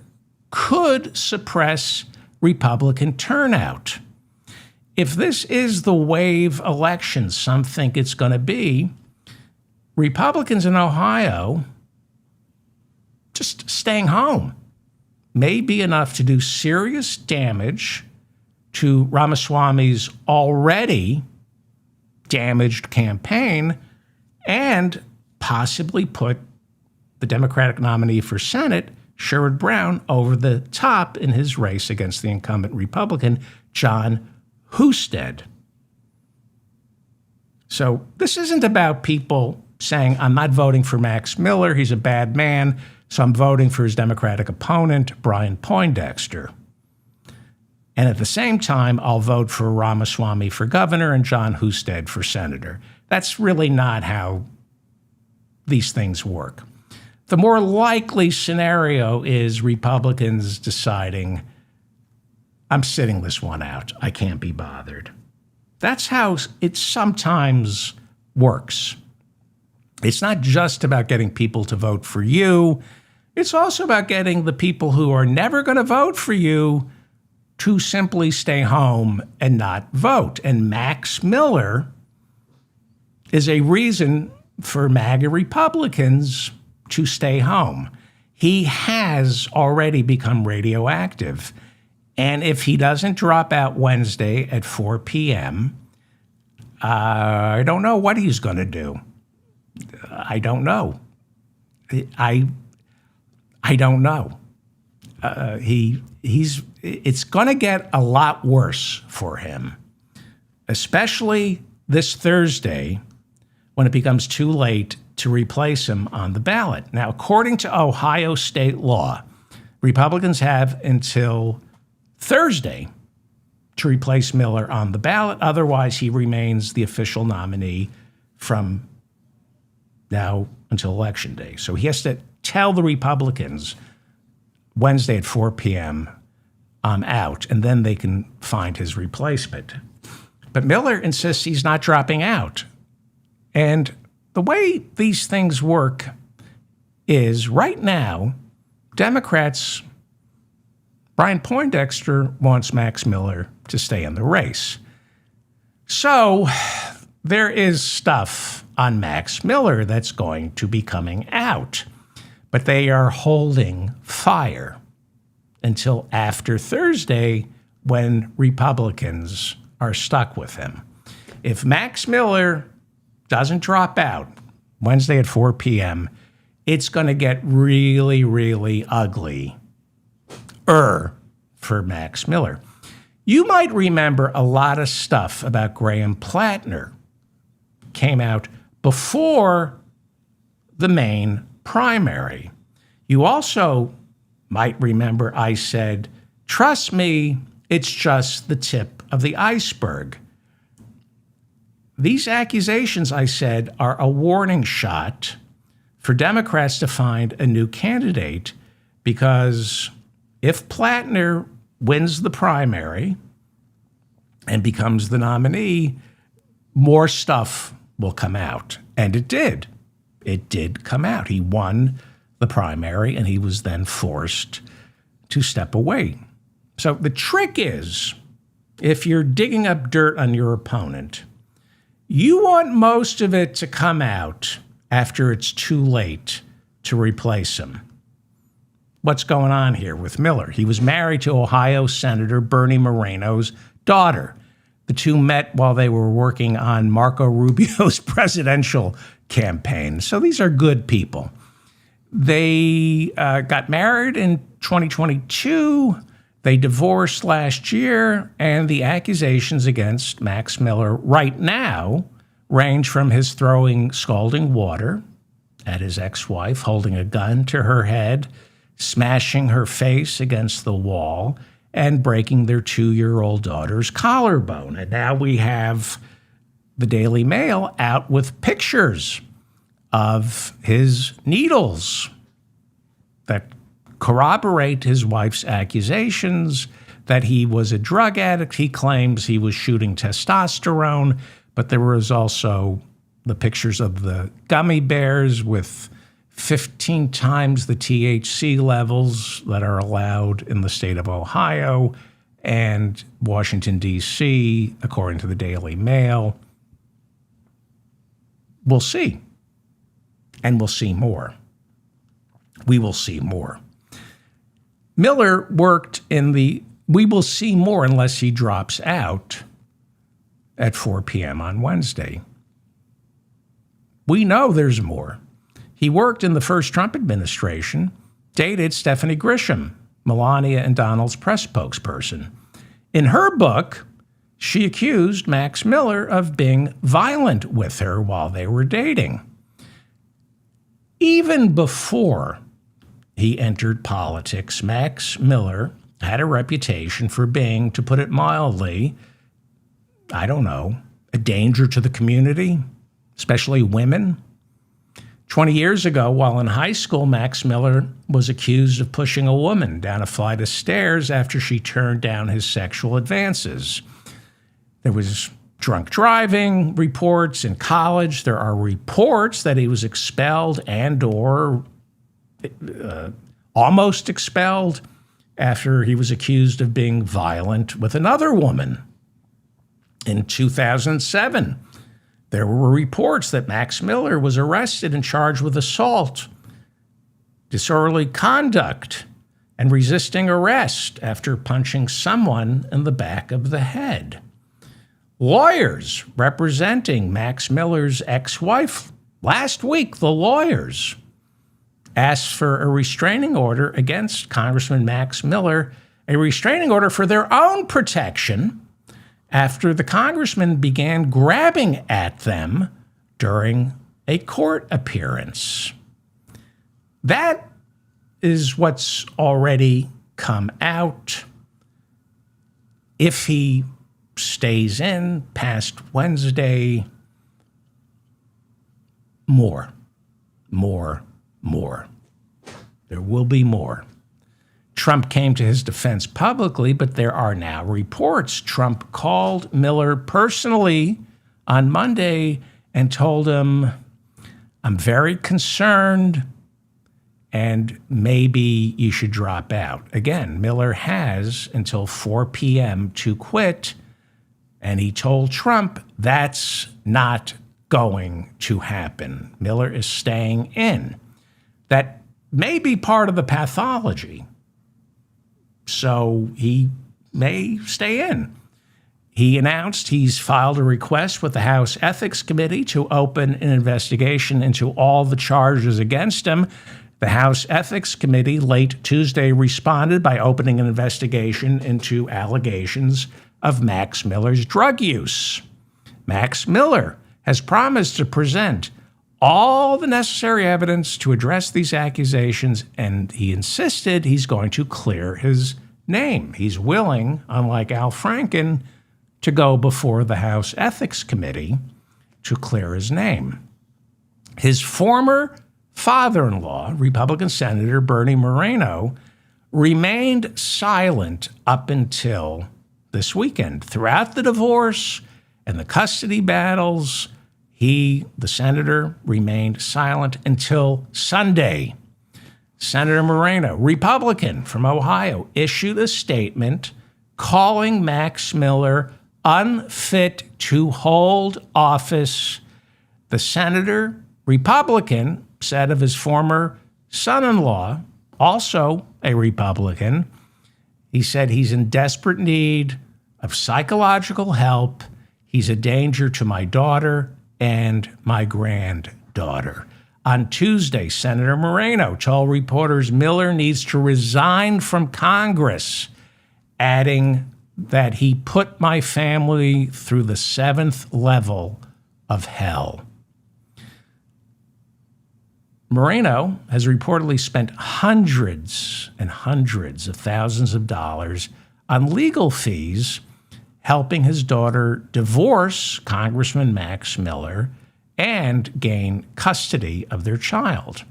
could suppress Republican turnout. If this is the wave election some think it's going to be, Republicans in Ohio just staying home may be enough to do serious damage to Ramaswamy's already damaged campaign and possibly put the Democratic nominee for Senate, Sherrod Brown, over the top in his race against the incumbent Republican, Jon Husted. So this isn't about people saying, I'm not voting for Max Miller, he's a bad man, so I'm voting for his Democratic opponent, Brian Poindexter. And at the same time, I'll vote for Ramaswamy for governor and Jon Husted for senator. That's really not how these things work. The more likely scenario is Republicans deciding, I'm sitting this one out. I can't be bothered. That's how it sometimes works. It's not just about getting people to vote for you. It's also about getting the people who are never going to vote for you to simply stay home and not vote. And Max Miller is a reason for MAGA Republicans to stay home. He has already become radioactive. And if he doesn't drop out Wednesday at 4 p.m., I don't know what he's going to do. I don't know. I don't know. It's going to get a lot worse for him, especially this Thursday when it becomes too late to replace him on the ballot. Now, according to Ohio state law, Republicans have until Thursday to replace Miller on the ballot. Otherwise, he remains the official nominee from now until Election Day. So he has to tell the Republicans Wednesday at 4 p.m., I'm out, and then they can find his replacement. But Miller insists he's not dropping out. And the way these things work is right now, Democrats, Brian Poindexter wants Max Miller to stay in the race. So there is stuff on Max Miller that's going to be coming out, but they are holding fire until after Thursday when Republicans are stuck with him. If Max Miller doesn't drop out Wednesday at 4 p.m., it's going to get really, really ugly for Max Miller. You might remember a lot of stuff about Graham Plattner came out before the main primary. You also might remember I said, trust me, it's just the tip of the iceberg. These accusations, I said, are a warning shot for Democrats to find a new candidate because if Plattner wins the primary and becomes the nominee, more stuff will come out. And it did. It did come out. He won the primary, and he was then forced to step away. So the trick is, if you're digging up dirt on your opponent, you want most of it to come out after it's too late to replace him. What's going on here with Miller? He was married to Ohio Senator Bernie Moreno's daughter. The two met while they were working on Marco Rubio's presidential campaign. So these are good people. They got married in 2022. They divorced last year, and the accusations against Max Miller right now range from his throwing scalding water at his ex-wife, holding a gun to her head, smashing her face against the wall, and breaking their 2-year-old daughter's collarbone. And now we have the Daily Mail out with pictures of his needles that corroborate his wife's accusations that he was a drug addict. He claims he was shooting testosterone, but there was also the pictures of the gummy bears with 15 times the THC levels that are allowed in the state of Ohio and Washington, D.C., according to the Daily Mail. We'll see. And we'll see more. We will see more. Miller worked in the we will see more unless he drops out at 4 p.m. on Wednesday. We know there's more. He worked in the first Trump administration, dated Stephanie Grisham, Melania and Donald's press spokesperson. In her book, she accused Max Miller of being violent with her while they were dating. Even before he entered politics, Max Miller had a reputation for being, to put it mildly, I don't know, a danger to the community, especially women. 20 years ago, while in high school, Max Miller was accused of pushing a woman down a flight of stairs after she turned down his sexual advances. There was drunk driving reports in college. There are reports that he was expelled and or almost expelled after he was accused of being violent with another woman. In 2007, there were reports that Max Miller was arrested and charged with assault, disorderly conduct, and resisting arrest after punching someone in the back of the head. Lawyers representing Max Miller's ex-wife, last week, the lawyers asked for a restraining order against Congressman Max Miller, a restraining order for their own protection, after the congressman began grabbing at them during a court appearance. That is what's already come out. If he stays in past Wednesday, more. There will be more. Trump came to his defense publicly, but there are now reports. Trump called Miller personally on Monday and told him, "I'm very concerned and maybe you should drop out." Again, Miller has until 4 p.m. to quit, and he told Trump that's not going to happen. Miller is staying in. That may be part of the pathology. So he may stay in. He announced he's filed a request with the House Ethics Committee to open an investigation into all the charges against him. The House Ethics Committee late Tuesday responded by opening an investigation into allegations of Max Miller's drug use. Max Miller has promised to present all the necessary evidence to address these accusations, and he insisted he's going to clear his name. He's willing, unlike Al Franken, to go before the House Ethics Committee to clear his name. His former father-in-law, Republican Senator Bernie Moreno, remained silent up until this weekend. Throughout the divorce and the custody battles, the senator, remained silent until Sunday. Senator Moreno, Republican from Ohio, issued a statement calling Max Miller unfit to hold office. The senator, Republican, said of his former son-in-law, also a Republican, he said he's in desperate need of psychological help. He's a danger to my daughter and my granddaughter. On Tuesday, Senator Moreno told reporters Miller needs to resign from Congress, adding that he put my family through the 7th level of hell. Moreno has reportedly spent hundreds and hundreds of thousands of dollars on legal fees helping his daughter divorce Congressman Max Miller and gain custody of their child.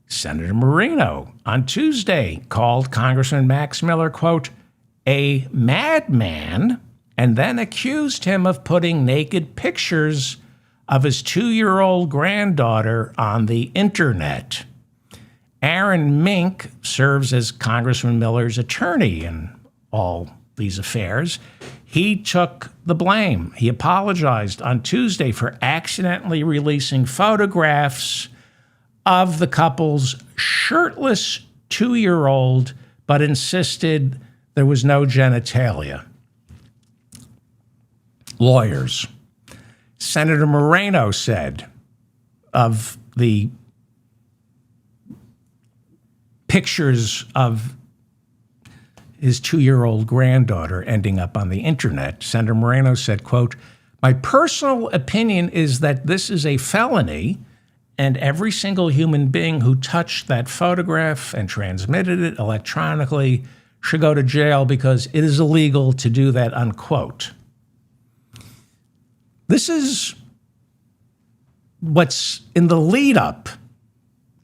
Senator Moreno on Tuesday called Congressman Max Miller, quote, a madman, and then accused him of putting naked pictures of his 2-year-old granddaughter on the internet. Aaron Mink serves as Congressman Miller's attorney in all these affairs. He took the blame. He apologized on Tuesday for accidentally releasing photographs of the couple's shirtless 2-year-old, but insisted there was no genitalia. Lawyers. Senator Moreno said of the pictures of his 2-year-old granddaughter ending up on the internet, Senator Moreno said, quote, my personal opinion is that this is a felony, and every single human being who touched that photograph and transmitted it electronically should go to jail because it is illegal to do that, unquote. This is what's in the lead up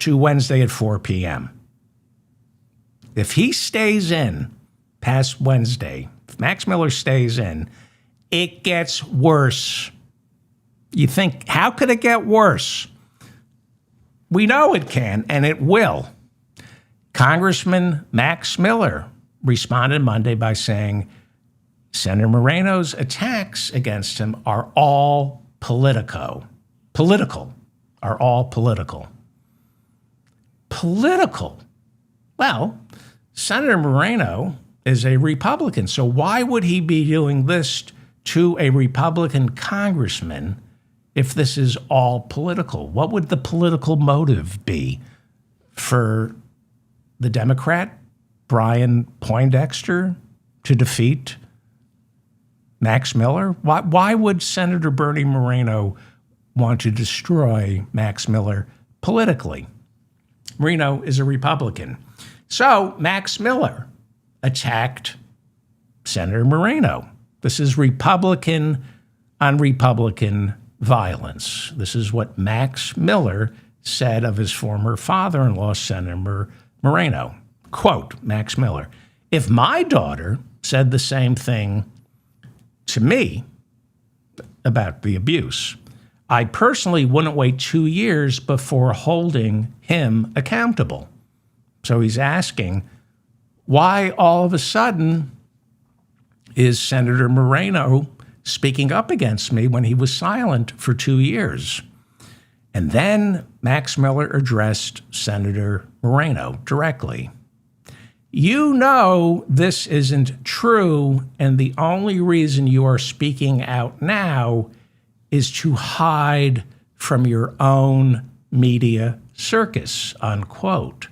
to Wednesday at 4 p.m. If he stays in past Wednesday, if Max Miller stays in, it gets worse. You think, how could it get worse? We know it can, and it will. Congressman Max Miller responded Monday by saying Senator Moreno's attacks against him are all political. Political. Well, Senator Moreno is a Republican, so why would he be doing this to a Republican congressman if this is all political? What would the political motive be for the Democrat, Brian Poindexter, to defeat Max Miller? Why would Senator Bernie Moreno want to destroy Max Miller politically? Moreno is a Republican. So Max Miller attacked Senator Moreno. This is Republican on Republican violence. This is what Max Miller said of his former father-in-law, Senator Moreno. Quote, Max Miller, if my daughter said the same thing to me about the abuse, I personally wouldn't wait 2 years before holding him accountable. So he's asking, why all of a sudden is Senator Moreno speaking up against me when he was silent for 2 years? And then Max Miller addressed Senator Moreno directly. You know this isn't true, and the only reason you are speaking out now is to hide from your own media circus, unquote.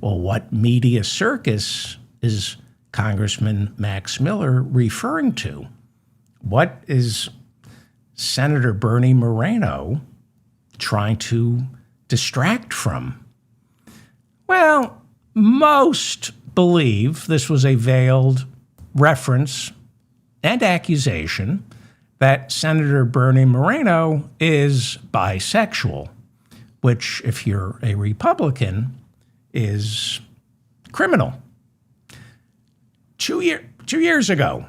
Well, what media circus is Congressman Max Miller referring to? What is Senator Bernie Moreno trying to distract from? Well, most believe this was a veiled reference and accusation that Senator Bernie Moreno is bisexual. which, if you're a Republican, is criminal. 2 years ago,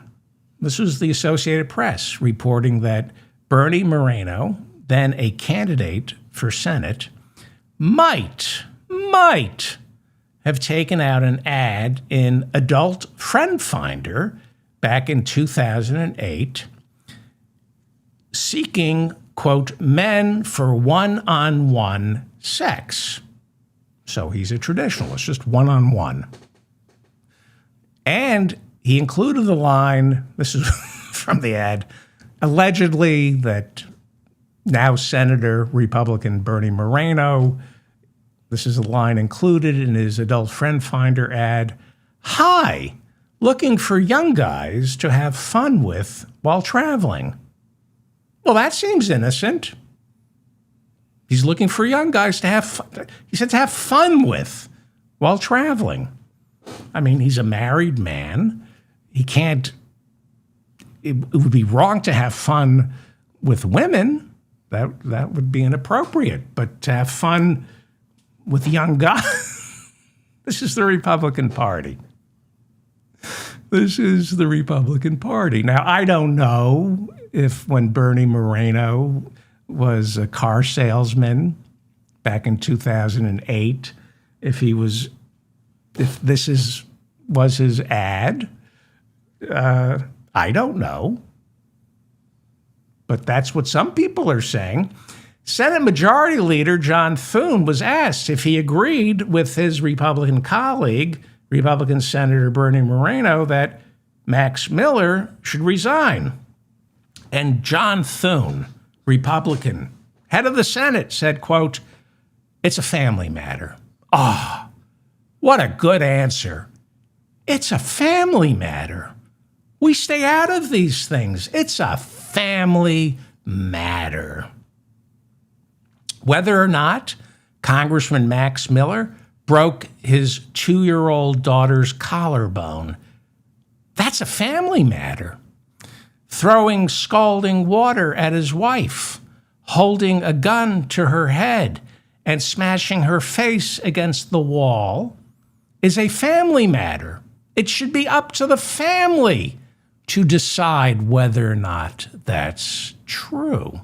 this was the Associated Press reporting that Bernie Moreno, then a candidate for Senate, might have taken out an ad in Adult Friend Finder back in 2008 seeking, quote, men for one-on-one sex. So he's a traditionalist, just one-on-one. And he included the line, this is from the ad, allegedly that now Senator Republican Bernie Moreno, this is a line included in his Adult Friend Finder ad, "Hi, looking for young guys to have fun with while traveling." Well, that seems innocent. He's looking for young guys to have fun. He said to have fun with while traveling. I mean, he's a married man. He can't, it would be wrong to have fun with women. That would be inappropriate. But to have fun with young guys, this is the Republican Party. This is the Republican Party. Now, I don't know if when Bernie Moreno was a car salesman back in 2008, if this was his ad. I don't know. But that's what some people are saying. Senate Majority Leader John Thune was asked if he agreed with his Republican colleague, Republican Senator Bernie Moreno, that Max Miller should resign. And John Thune, Republican, head of the Senate, said, quote, "It's a family matter." Ah, what a good answer. It's a family matter. We stay out of these things. It's a family matter. Whether or not Congressman Max Miller broke his 2-year-old daughter's collarbone, that's a family matter. Throwing scalding water at his wife, holding a gun to her head, and smashing her face against the wall is a family matter. It should be up to the family to decide whether or not that's true.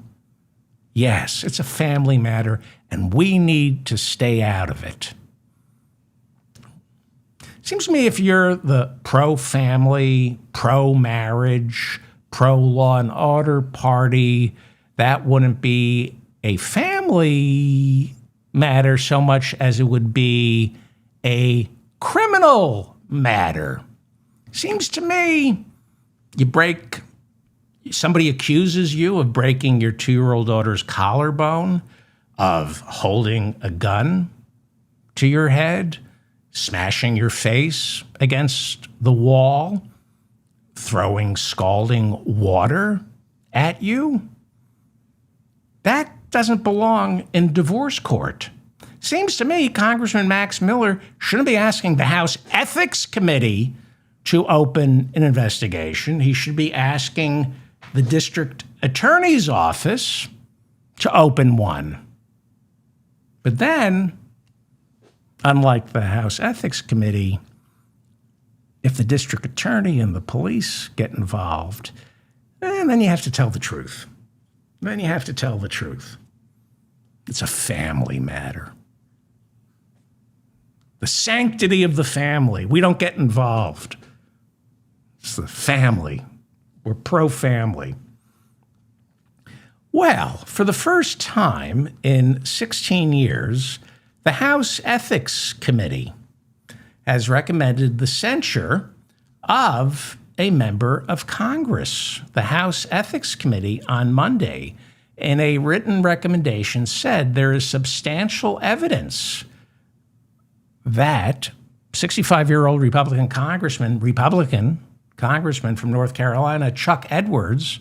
Yes, it's a family matter, and we need to stay out of it. Seems to me if you're the pro-family, pro-marriage, pro-law and order party, that wouldn't be a family matter so much as it would be a criminal matter. Seems to me somebody accuses you of breaking your 2-year-old daughter's collarbone, of holding a gun to your head, smashing your face against the wall, throwing scalding water at you. That doesn't belong in divorce court. Seems to me Congressman Max Miller shouldn't be asking the House Ethics Committee to open an investigation. He should be asking the district attorney's office to open one. But then, unlike the House Ethics Committee, if the district attorney and the police get involved, then you have to tell the truth. Then you have to tell the truth. It's a family matter. The sanctity of the family. We don't get involved. It's the family. We're pro-family. Well, for the first time in 16 years, the House Ethics Committee has recommended the censure of a member of Congress. The House Ethics Committee on Monday, in a written recommendation, said there is substantial evidence that 65-year-old Republican Congressman from North Carolina, Chuck Edwards,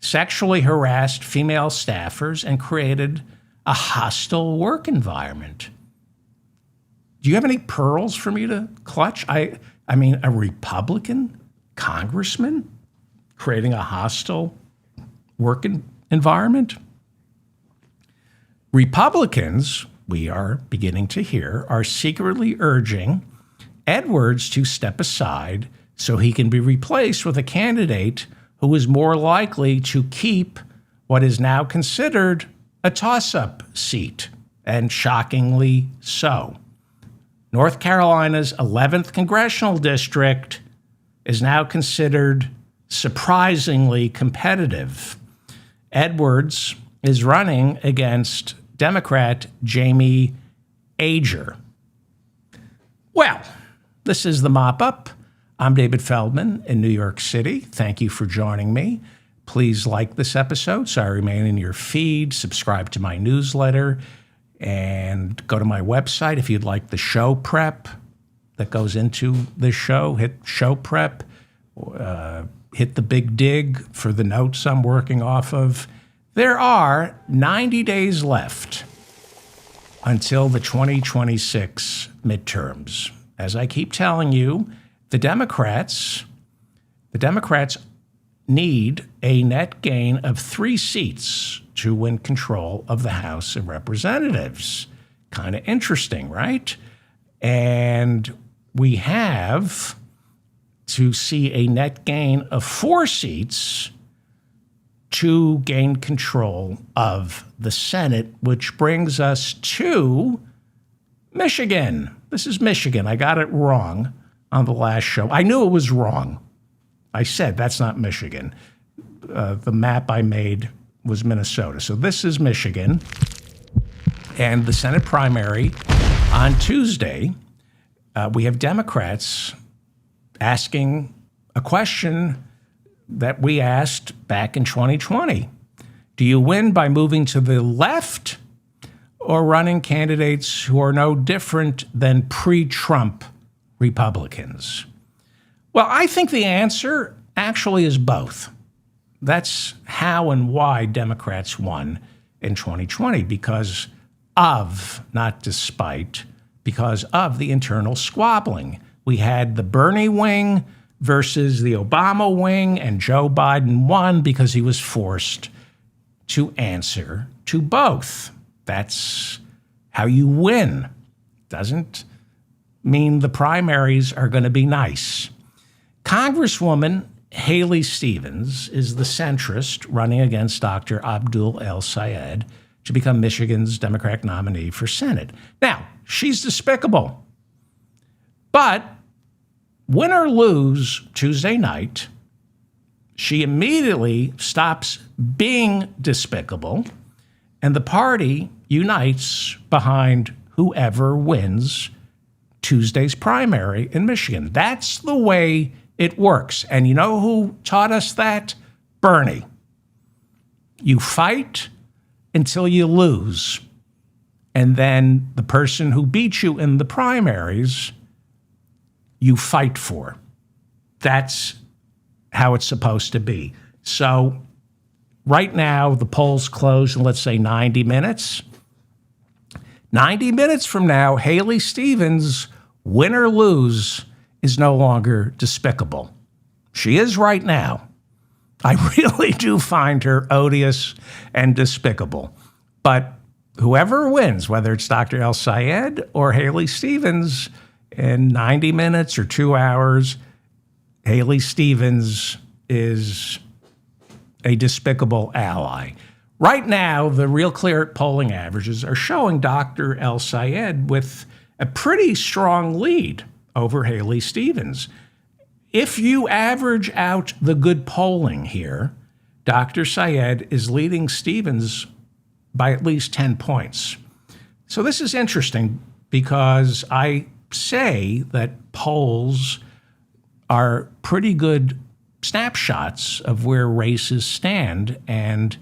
sexually harassed female staffers and created a hostile work environment. Do you have any pearls for me to clutch? I mean, a Republican congressman creating a hostile work environment? Republicans we are beginning to hear, are secretly urging Edwards to step aside so he can be replaced with a candidate who is more likely to keep what is now considered a toss-up seat, and shockingly so. North Carolina's 11th congressional district is now considered surprisingly competitive. Edwards is running against Democrat Jamie Ager. Well, this is the Mop-Up. I'm David Feldman in New York City. Thank you for joining me. Please like this episode so I remain in your feed. Subscribe to my newsletter and go to my website if you'd like the show prep that goes into this show. Hit show prep. Hit the big dig for the notes I'm working off of. There are 90 days left until the 2026 midterms. As I keep telling you, the Democrats need a net gain of 3 seats to win control of the House of Representatives. Kind of interesting, right? And we have to see a net gain of 4 seats to gain control of the Senate, which brings us to Michigan. This is Michigan. I got it wrong on the last show. I knew it was wrong. I said that's not Michigan. The map I made was Minnesota. So this is Michigan. And the Senate primary on Tuesday, we have Democrats asking a question that we asked back in 2020. Do you win by moving to the left or running candidates who are no different than pre-Trump Republicans? Well, I think the answer actually is both. That's how and why Democrats won in 2020, because of, not despite, because of the internal squabbling. We had the Bernie wing versus the Obama wing, and Joe Biden won because he was forced to answer to both. That's how you win. Doesn't mean the primaries are going to be nice. Congresswoman Haley Stevens is the centrist running against Dr. Abdul El-Sayed to become Michigan's Democratic nominee for Senate. Now, she's despicable, but win or lose Tuesday night, she immediately stops being despicable, and the party unites behind whoever wins Tuesday's primary in Michigan. That's the way it works. And you know who taught us that? Bernie. You fight until you lose, and then the person who beat you in the primaries you fight for. That's how it's supposed to be. So right now, the polls close in, let's say, 90 minutes. 90 minutes from now, Haley Stevens, win or lose, is no longer despicable. She is right now. I really do find her odious and despicable. But whoever wins, whether it's Dr. El-Sayed or Haley Stevens, in 90 minutes or 2 hours, Haley Stevens is a despicable ally. Right now, the Real Clear polling averages are showing Dr. El-Sayed with a pretty strong lead over Haley Stevens. If you average out the good polling here, Dr. Sayed is leading Stevens by at least 10 points. So this is interesting because I say that polls are pretty good snapshots of where races stand, and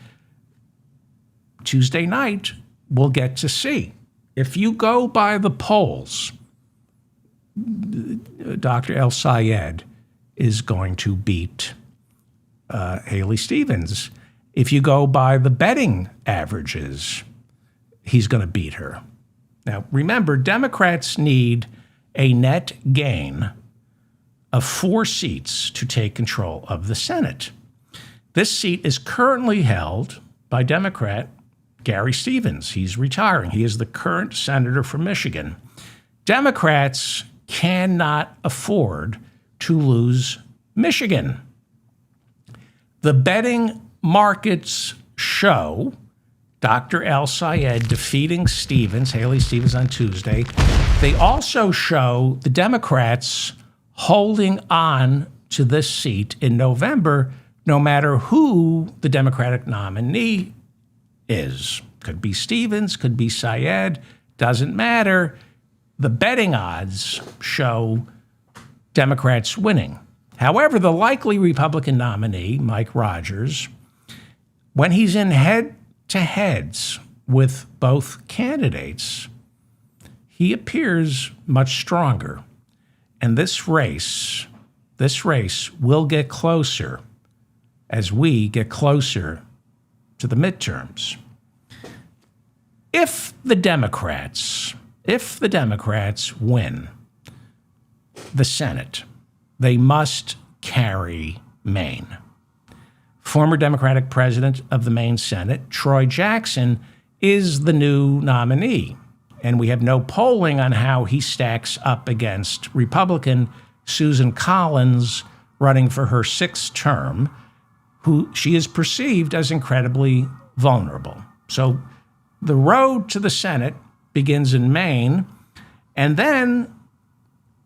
Tuesday night we'll get to see. If you go by the polls, Dr. El-Sayed is going to beat Haley Stevens. If you go by the betting averages, he's going to beat her. Now, remember, Democrats need a net gain of 4 seats to take control of the Senate. This seat is currently held by Democrat Gary Stevens. He's retiring. He is the current senator from Michigan. Democrats cannot afford to lose Michigan. The betting markets show Dr. El-Sayed defeating Stevens, Haley Stevens on Tuesday. They also show the Democrats holding on to this seat in November, no matter who the Democratic nominee is. Could be Stevens, could be Sayed, doesn't matter. The betting odds show Democrats winning. However, the likely Republican nominee, Mike Rogers, when he's in head-to-heads with both candidates, he appears much stronger. And this race will get closer as we get closer to the midterms. If the Democrats win the Senate, they must carry Maine. Former Democratic president of the Maine Senate, Troy Jackson, is the new nominee. And we have no polling on how he stacks up against Republican Susan Collins, running for her sixth term, who she is perceived as incredibly vulnerable. So the road to the Senate begins in Maine, and then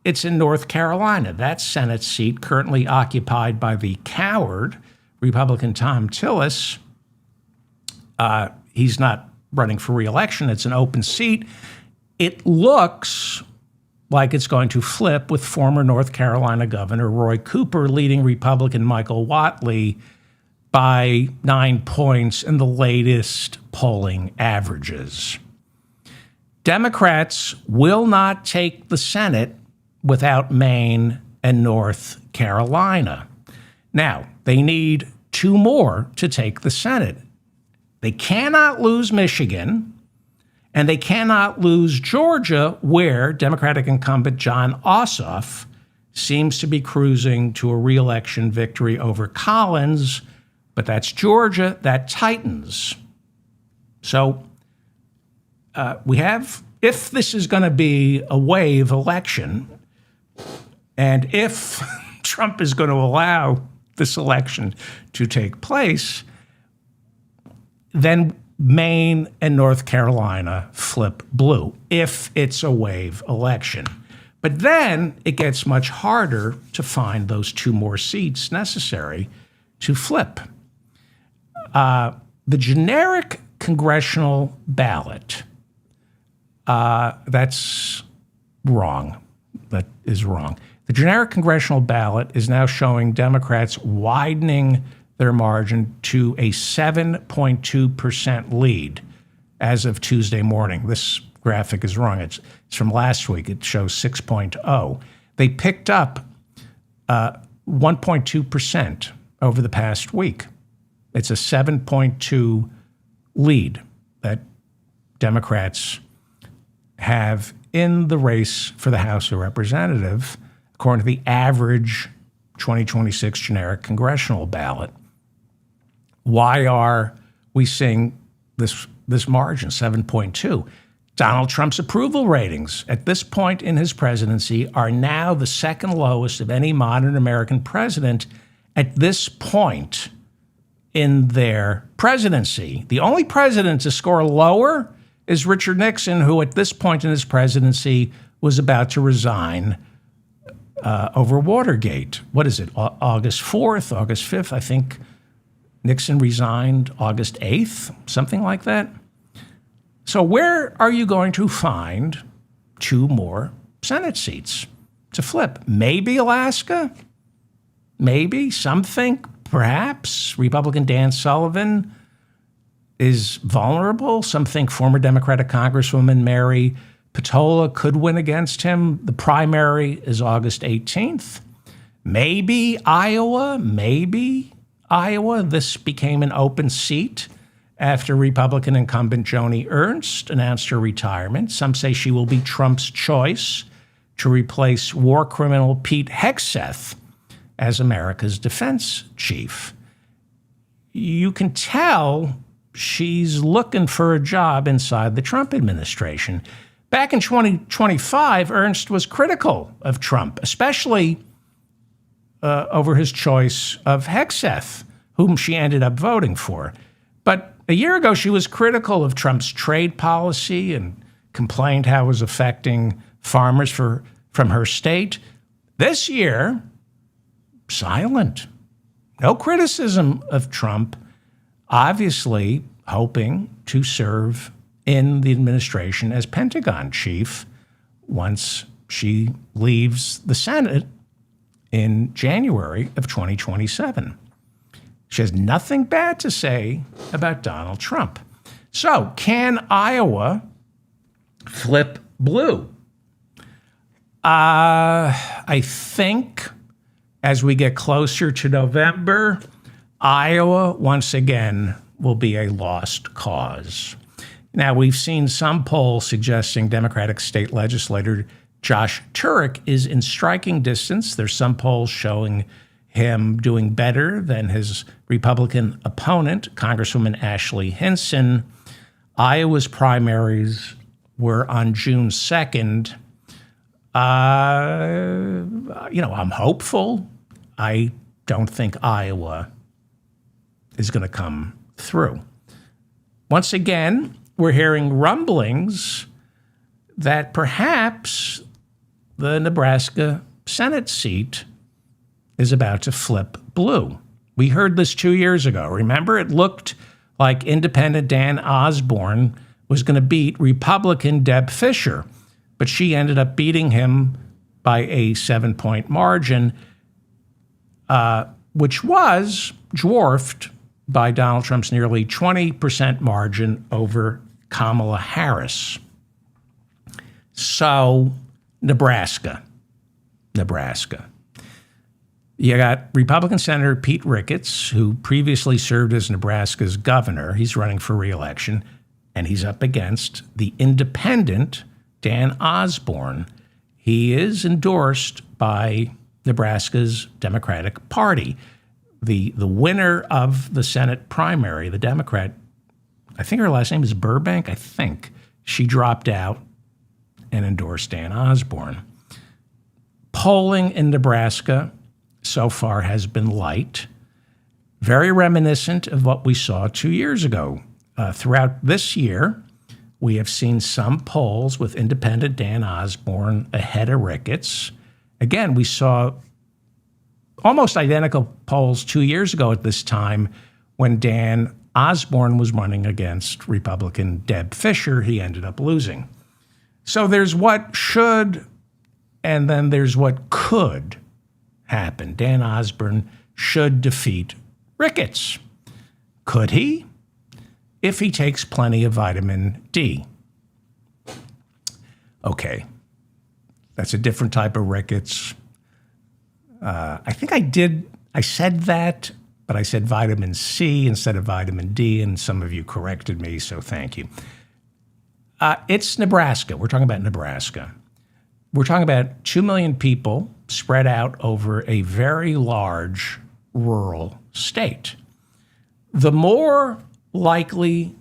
it's in North Carolina. That Senate seat currently occupied by the coward Republican Thom Tillis. He's not running for re-election. It's an open seat. It looks like it's going to flip with former North Carolina Governor Roy Cooper leading Republican Michael Whatley by 9 points in the latest polling averages. Democrats will not take the Senate without Maine and North Carolina. Now, they need 2 more to take the Senate. They cannot lose Michigan, and they cannot lose Georgia, where Democratic incumbent Jon Ossoff seems to be cruising to a re-election victory over Collins, but that's Georgia. That tightens. So we have, if this is going to be a wave election, and if Trump is going to allow this election to take place, then Maine and North Carolina flip blue, if it's a wave election. But then it gets much harder to find those 2 more seats necessary to flip. The generic congressional ballot, that's wrong. That is wrong. The generic congressional ballot is now showing Democrats widening their margin to a 7.2% lead as of Tuesday morning. This graphic is wrong. It's from last week. It shows 6.0. They picked up 1.2% over the past week. It's a 7.2 lead that Democrats have in the race for the House of Representatives, according to the average 2026 generic congressional ballot. Why are we seeing this margin, 7.2? Donald Trump's approval ratings at this point in his presidency are now the second lowest of any modern American president at this point in their presidency. The only president to score lower is Richard Nixon, who at this point in his presidency was about to resign over Watergate. What is it, August 4th, August 5th? I think Nixon resigned August 8th, something like that. So where are you going to find 2 more Senate seats to flip? Maybe Alaska? Maybe. Some think perhaps Republican Dan Sullivan is vulnerable. Some think former Democratic Congresswoman Mary Patola could win against him. The primary is August 18th. Maybe Iowa. This became an open seat after Republican incumbent Joni Ernst announced her retirement. Some say she will be Trump's choice to replace war criminal Pete Hegseth as America's defense chief. You can tell she's looking for a job inside the Trump administration. Back in 2025, Ernst was critical of Trump, especially over his choice of Hegseth, whom she ended up voting for. But a year ago, she was critical of Trump's trade policy and complained how it was affecting farmers from her state. This year, silent. No criticism of Trump, obviously hoping to serve in the administration as Pentagon chief once she leaves the Senate in January of 2027. She has nothing bad to say about Donald Trump. So, can Iowa flip blue? I think as we get closer to November, Iowa once again will be a lost cause. Now, we've seen some polls suggesting Democratic state legislator Josh Turek is in striking distance. There's some polls showing him doing better than his Republican opponent, Congresswoman Ashley Hinson. Iowa's primaries were on June 2nd. I'm hopeful. I don't think Iowa is going to come through. Once again, we're hearing rumblings that perhaps the Nebraska Senate seat is about to flip blue. We heard this 2 years ago. Remember, it looked like independent Dan Osborne was going to beat Republican Deb Fischer, but she ended up beating him by a 7-point margin, which was dwarfed by Donald Trump's nearly 20% margin over Kamala Harris. So, Nebraska. You got Republican Senator Pete Ricketts, who previously served as Nebraska's governor. He's running for re-election, and he's up against the independent Dan Osborne. He is endorsed by Nebraska's Democratic Party. The winner of the Senate primary, the Democrat, I think her last name is Burbank, I think. She dropped out and endorsed Dan Osborne. Polling in Nebraska so far has been light, very reminiscent of what we saw 2 years ago. Throughout this year, we have seen some polls with independent Dan Osborne ahead of Ricketts. Again, we saw almost identical polls 2 years ago at this time when Dan Osborne was running against Republican Deb Fischer. He ended up losing. So there's what should, and then there's what could happen. Dan Osborne should defeat Ricketts. Could he? If he takes plenty of vitamin D. Okay, that's a different type of Ricketts. I think I said that, but I said vitamin C instead of vitamin D, and some of you corrected me, so thank you. It's Nebraska. We're talking about Nebraska. We're talking about 2 million people spread out over a very large rural state. The more likely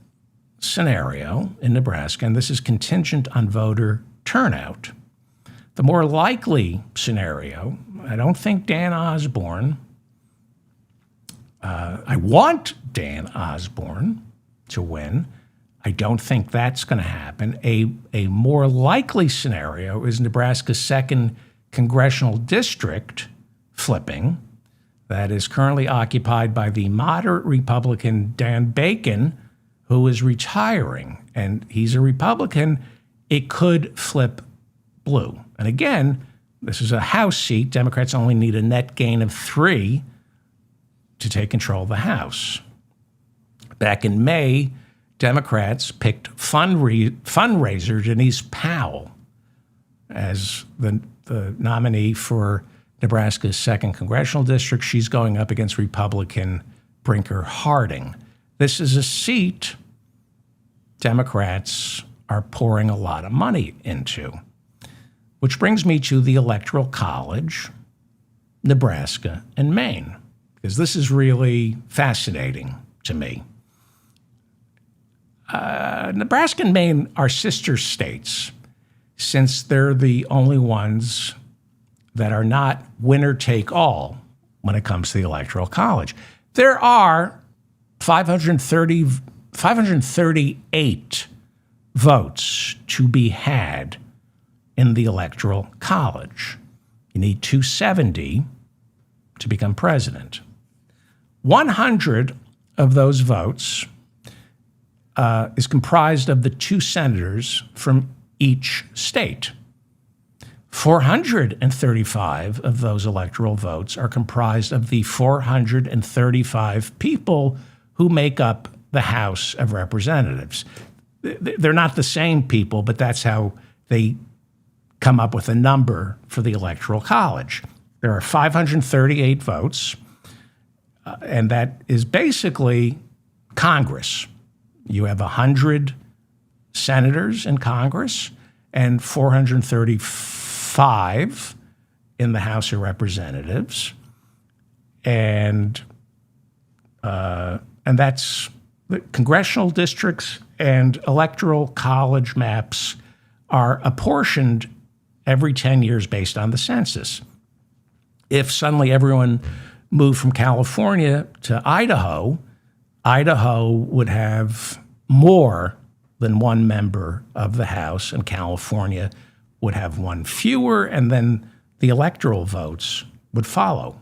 scenario in Nebraska, and this is contingent on voter turnout, the more likely scenario, I don't think Dan Osborne, I want Dan Osborne to win. I don't think that's going to happen. A more likely scenario is Nebraska's second congressional district flipping that is currently occupied by the moderate Republican Dan Bacon, who is retiring. And he's a Republican. It could flip blue. And again, this is a House seat. Democrats only need a net gain of 3 to take control of the House. Back in May, Democrats picked fundraiser Denise Powell as the nominee for Nebraska's second congressional district. She's going up against Republican Brinker Harding. This is a seat Democrats are pouring a lot of money into, which brings me to the Electoral College, Nebraska and Maine, because this is really fascinating to me. Nebraska and Maine are sister states since they're the only ones that are not winner take all when it comes to the Electoral College. There are 538 votes to be had in the Electoral College. You need 270 to become president. 100 of those votes is comprised of the 2 senators from each state. 435 of those electoral votes are comprised of the 435 people who make up the House of Representatives. They're not the same people, but that's how they come up with a number for the Electoral College. There are 538 votes, and that is basically Congress. You have 100 senators in Congress and 435 in the House of Representatives, and that's the congressional districts and electoral college maps are apportioned every 10 years based on the census. If suddenly everyone moved from California to Idaho, Idaho would have more than one member of the House, and California would have one fewer, and then the electoral votes would follow.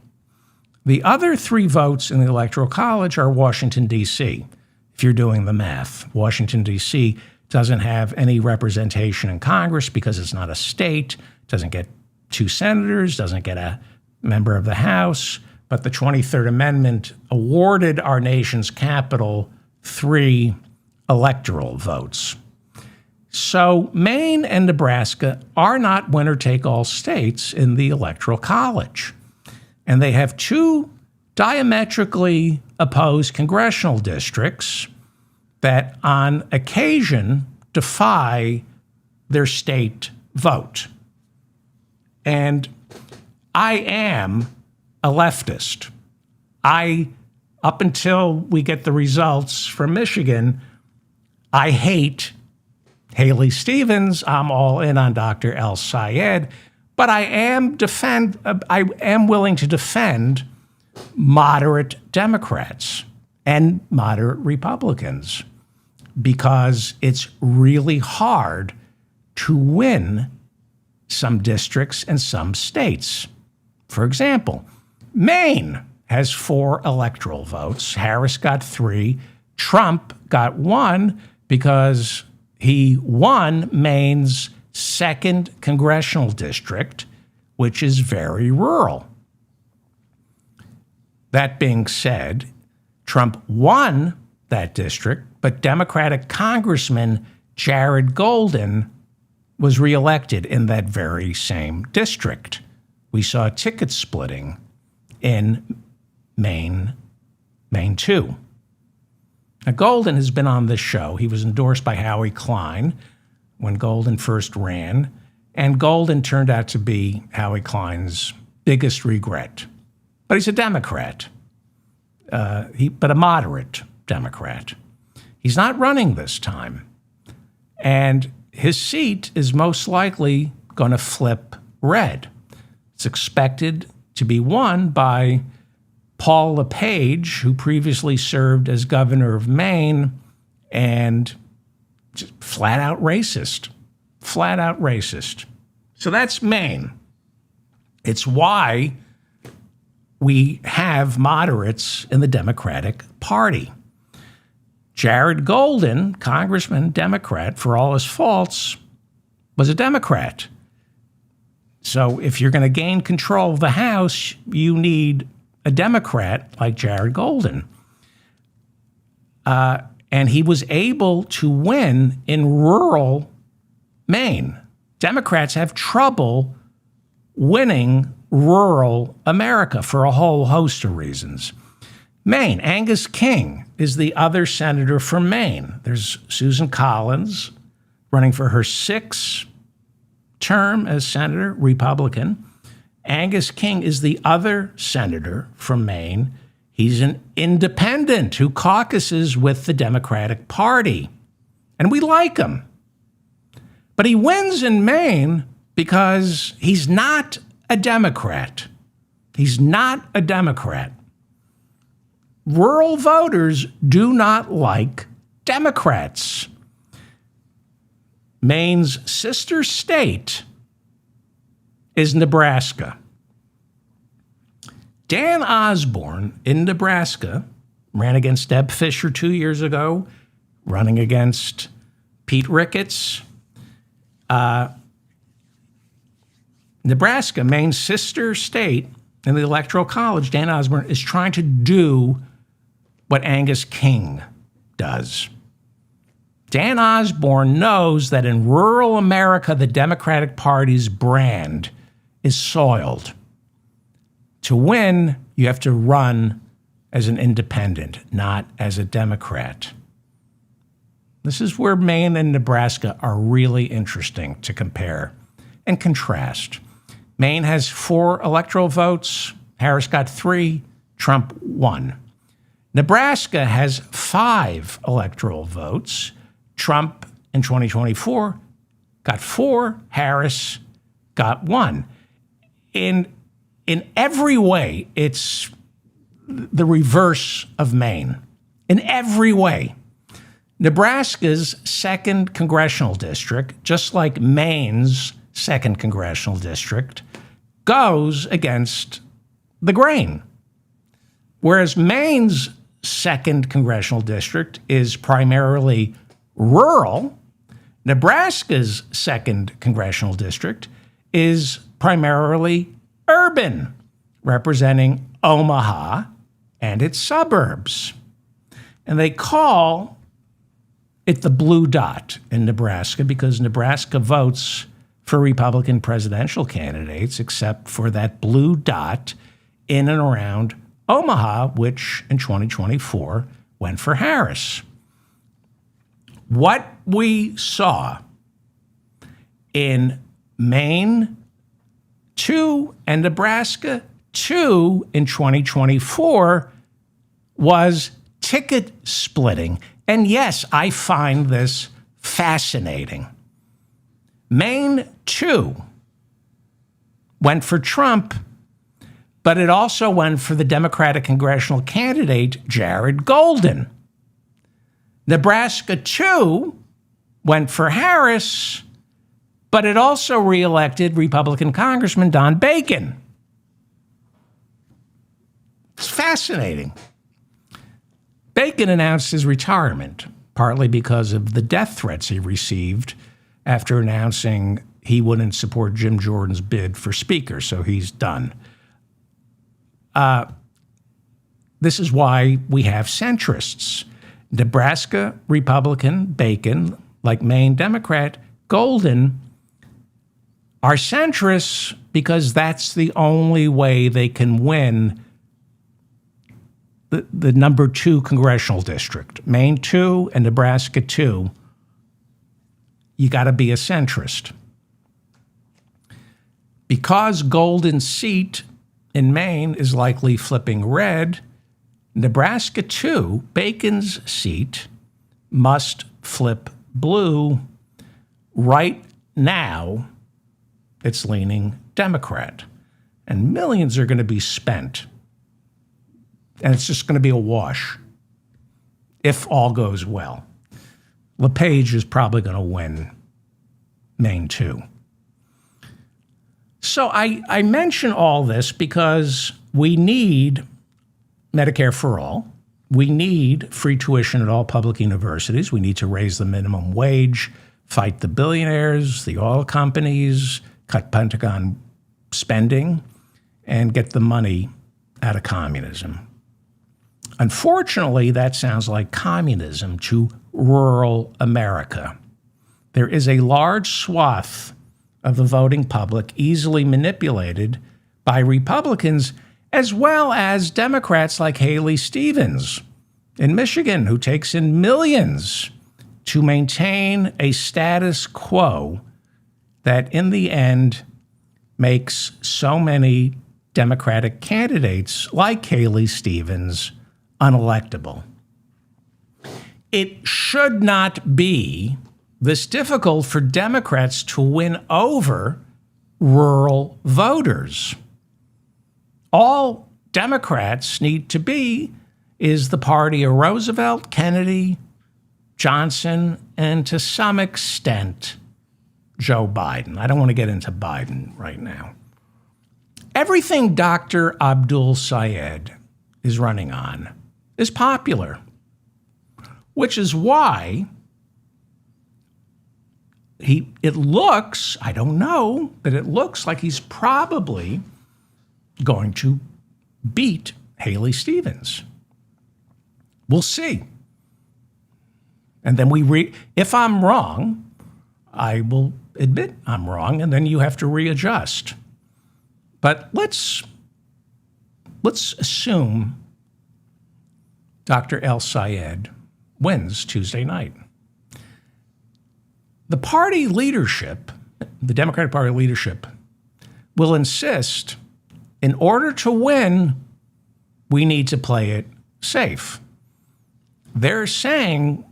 The other 3 votes in the Electoral College are Washington, D.C. If you're doing the math, Washington, D.C. doesn't have any representation in Congress because it's not a state, doesn't get 2 senators, doesn't get a member of the House, but the 23rd Amendment awarded our nation's capital 3 electoral votes. So Maine and Nebraska are not winner-take-all states in the Electoral College. And they have 2 diametrically opposed congressional districts that on occasion defy their state vote. And I am a leftist. Up until we get the results from Michigan, I hate Haley Stevens. I'm all in on Dr. El Sayed, but I am willing to defend moderate Democrats and moderate Republicans because it's really hard to win some districts and some states. For example, Maine has 4 electoral votes. Harris got 3. Trump got 1 because he won Maine's 2nd congressional district, which is very rural. That being said, Trump won that district, but Democratic Congressman Jared Golden was reelected in that very same district. We saw ticket splitting in Maine 2. Now, Golden has been on this show. He was endorsed by Howie Klein when Golden first ran, and Golden turned out to be Howie Klein's biggest regret. But he's a Democrat, but a moderate Democrat. He's not running this time, and his seat is most likely going to flip red. It's expected to be won by Paul LePage, who previously served as governor of Maine, and just flat out racist. So that's Maine. It's why we have moderates in the Democratic Party. Jared Golden, congressman, Democrat, for all his faults, was a Democrat. So if you're going to gain control of the House, you need a Democrat like Jared Golden. And he was able to win in rural Maine. Democrats have trouble winning rural America for a whole host of reasons. Maine, Angus King is the other senator from Maine. There's Susan Collins running for her 6th term as senator, Republican. Angus King is the other senator from Maine. He's an independent who caucuses with the Democratic Party. and we like him. But he wins in Maine because he's not a Democrat. He's not a Democrat. Rural voters do not like Democrats. Maine's sister state is Nebraska. Dan Osborne in Nebraska ran against Deb Fischer 2 years ago, running against Pete Ricketts. Nebraska, Maine's sister state in the Electoral College, Dan Osborne is trying to do what Angus King does. Dan Osborne knows that in rural America, the Democratic Party's brand is soiled. To win, you have to run as an independent, not as a Democrat. This is where Maine and Nebraska are really interesting to compare and contrast. Maine has 4 electoral votes. Harris got 3. Trump won. Nebraska has 5 electoral votes. Trump in 2024 got 4. Harris got 1. In every way, it's the reverse of Maine. In every way. Nebraska's 2nd congressional district, just like Maine's 2nd congressional district, goes against the grain. Whereas Maine's 2nd congressional district is primarily rural, Nebraska's 2nd congressional district is primarily urban, representing Omaha and its suburbs. And they call it the blue dot in Nebraska because Nebraska votes for Republican presidential candidates, except for that blue dot in and around Omaha, which in 2024 went for Harris. What we saw in Maine 2 and Nebraska 2 in 2024 was ticket splitting. And yes, I find this fascinating. Maine 2 went for Trump, but it also went for the Democratic congressional candidate, Jared Golden. Nebraska 2 went for Harris, but it also reelected Republican Congressman Don Bacon. It's fascinating. Bacon announced his retirement, partly because of the death threats he received after announcing he wouldn't support Jim Jordan's bid for Speaker, so he's done. This is why we have centrists. Nebraska Republican Bacon, like Maine Democrat Golden, are centrists because that's the only way they can win the number 2 congressional district. Maine 2 and Nebraska 2, you got to be a centrist. Because Golden's seat in Maine is likely flipping red, Nebraska 2, Bacon's seat, must flip blue. Right now, it's leaning Democrat. And millions are going to be spent. And it's just going to be a wash if all goes well. LePage is probably going to win Maine 2. So I mention all this because we need Medicare for all. We need free tuition at all public universities. We need to raise the minimum wage, fight the billionaires, the oil companies, cut Pentagon spending, and get the money out of communism. Unfortunately, that sounds like communism to rural America. There is a large swath of the voting public easily manipulated by Republicans as well as Democrats like Haley Stevens in Michigan, who takes in millions to maintain a status quo that in the end makes so many Democratic candidates like Haley Stevens unelectable. it should not be this difficult for Democrats to win over rural voters. All Democrats need to be is the party of Roosevelt, Kennedy, Johnson, and to some extent, Joe Biden. I don't want to get into Biden right now. Everything Dr. Abdul Sayed is running on is popular, which is why it looks, I don't know, but it looks like he's probably going to beat Haley Stevens. We'll see. And then if I'm wrong, I will admit I'm wrong, and then you have to readjust. But let's assume Dr. El-Sayed wins Tuesday night. The party leadership, the Democratic Party leadership, will insist in order to win, we need to play it safe. They're saying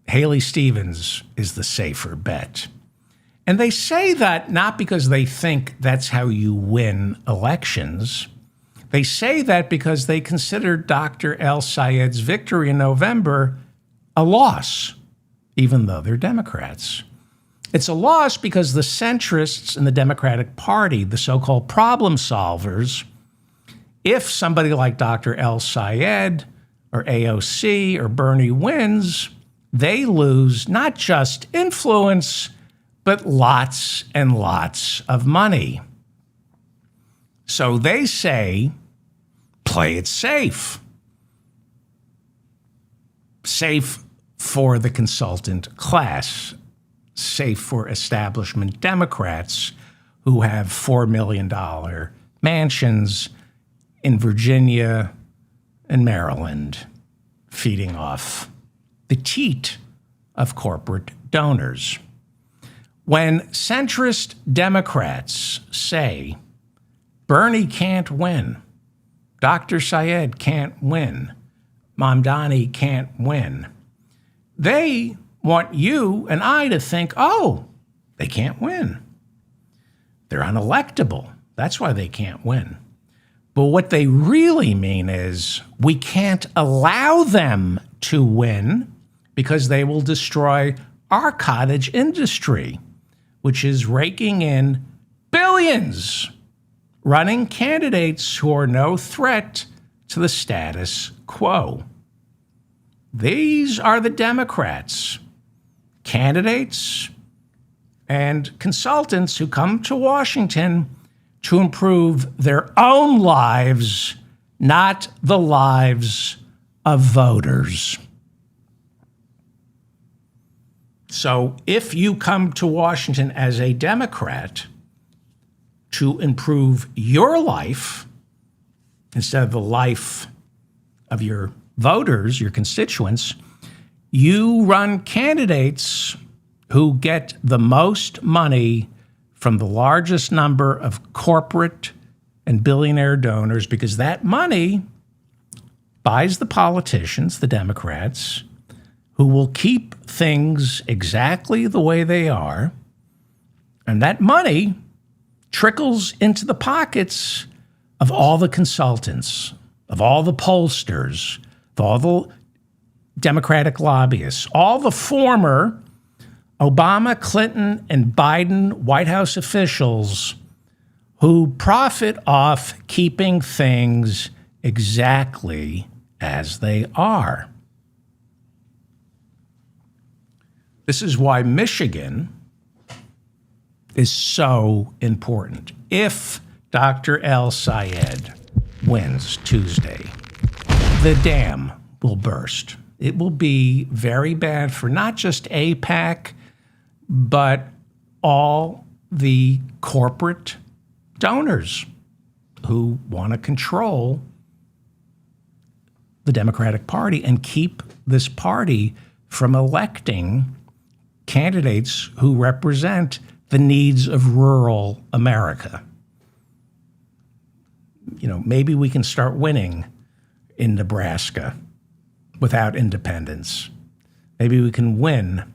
Haley Stevens is the safer bet. And they say that not because they think that's how you win elections. They say that because they consider Dr. El-Sayed's victory in November a loss, even though they're Democrats. It's a loss because the centrists in the Democratic Party, the so-called problem solvers, if somebody like Dr. El-Sayed or AOC or Bernie wins, they lose not just influence, but lots and lots of money. So they say, play it safe. Safe for the consultant class, safe for establishment Democrats who have $4 million mansions in Virginia and Maryland, feeding off the teat of corporate donors. When centrist Democrats say Bernie can't win, Dr. Sayed can't win, Mamdani can't win, they want you and I to think, oh, they can't win. They're unelectable. That's why they can't win. But what they really mean is we can't allow them to win because they will destroy our cottage industry, which is raking in billions, running candidates who are no threat to the status quo. These are the Democrats, candidates and consultants who come to Washington to improve their own lives, not the lives of voters. So if you come to Washington as a Democrat to improve your life instead of the life of your voters, your constituents, you run candidates who get the most money from the largest number of corporate and billionaire donors, because that money buys the politicians, the Democrats, who will keep things exactly the way they are. And that money trickles into the pockets of all the consultants, of all the pollsters, of all the Democratic lobbyists, all the former Obama, Clinton, and Biden White House officials who profit off keeping things exactly as they are. This is why Michigan is so important. If Dr. El-Sayed wins Tuesday, the dam will burst. It will be very bad for not just AIPAC, but all the corporate donors who want to control the Democratic Party and keep this party from electing candidates who represent the needs of rural America. You know, maybe we can start winning in Nebraska without independence. Maybe we can win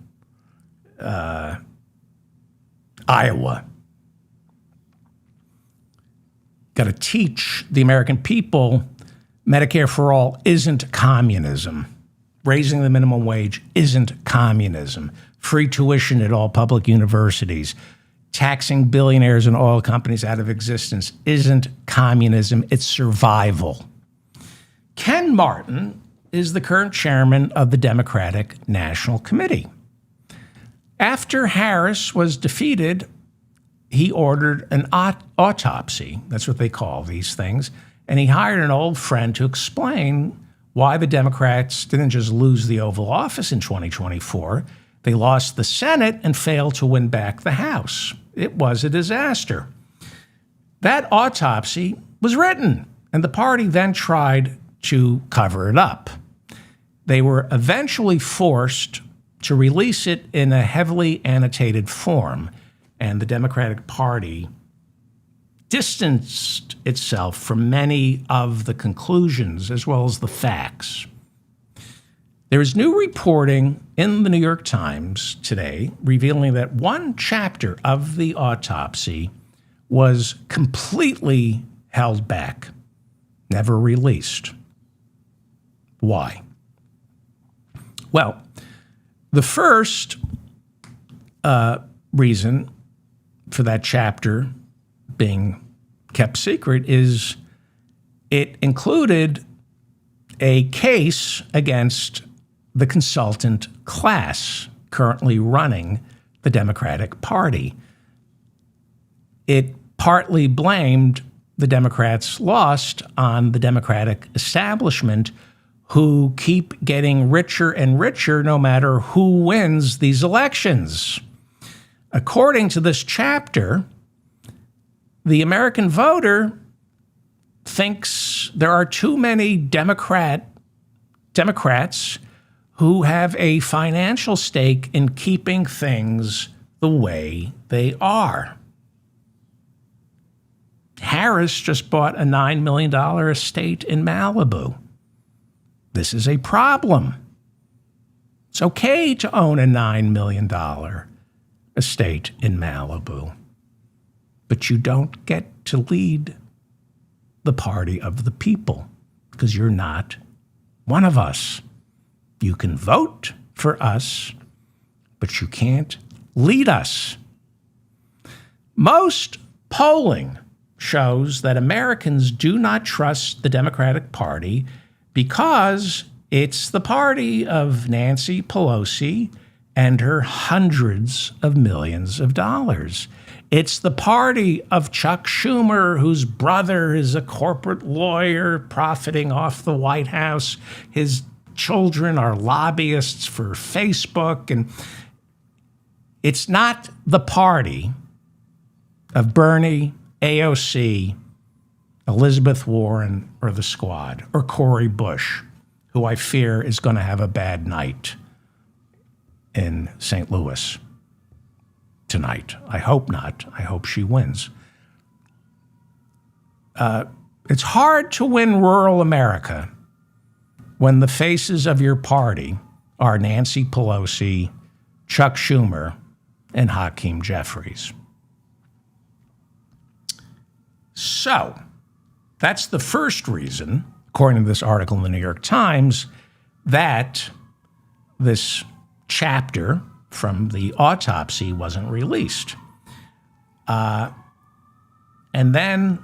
Iowa. Got to teach the American people Medicare for all isn't communism. Raising the minimum wage isn't communism. Free tuition at all public universities, taxing billionaires and oil companies out of existence isn't communism, it's survival. Ken Martin is the current chairman of the Democratic National Committee. After Harris was defeated, he ordered an autopsy. That's what they call these things. And he hired an old friend to explain why the Democrats didn't just lose the Oval Office in 2024. They lost the Senate and failed to win back the House. It was a disaster. That autopsy was written, and the party then tried to cover it up. They were eventually forced to release it in a heavily annotated form, and the Democratic Party distanced itself from many of the conclusions as well as the facts. There is new reporting in the New York Times today revealing that one chapter of the autopsy was completely held back, never released. Why? Well, the first reason for that chapter being kept secret is it included a case against the consultant class currently running the Democratic Party. It partly blamed the Democrats' loss on the Democratic establishment, who keep getting richer and richer no matter who wins these elections. According to this chapter, the American voter thinks there are too many Democrats who have a financial stake in keeping things the way they are. Harris just bought a $9 million estate in Malibu. This is a problem. It's okay to own a $9 million estate in Malibu, but you don't get to lead the party of the people because you're not one of us. You can vote for us, but you can't lead us. Most polling shows that Americans do not trust the Democratic Party because it's the party of Nancy Pelosi and her hundreds of millions of dollars. It's the party of Chuck Schumer, whose brother is a corporate lawyer profiting off the White House. His children are lobbyists for Facebook. And it's not the party of Bernie, AOC, Elizabeth Warren, or the Squad, or Cori Bush, who I fear is going to have a bad night in St. Louis tonight. I hope not. I hope she wins. It's hard to win rural America when the faces of your party are Nancy Pelosi, Chuck Schumer, and Hakeem Jeffries. So, that's the first reason, according to this article in the New York Times, that this chapter from the autopsy wasn't released. And then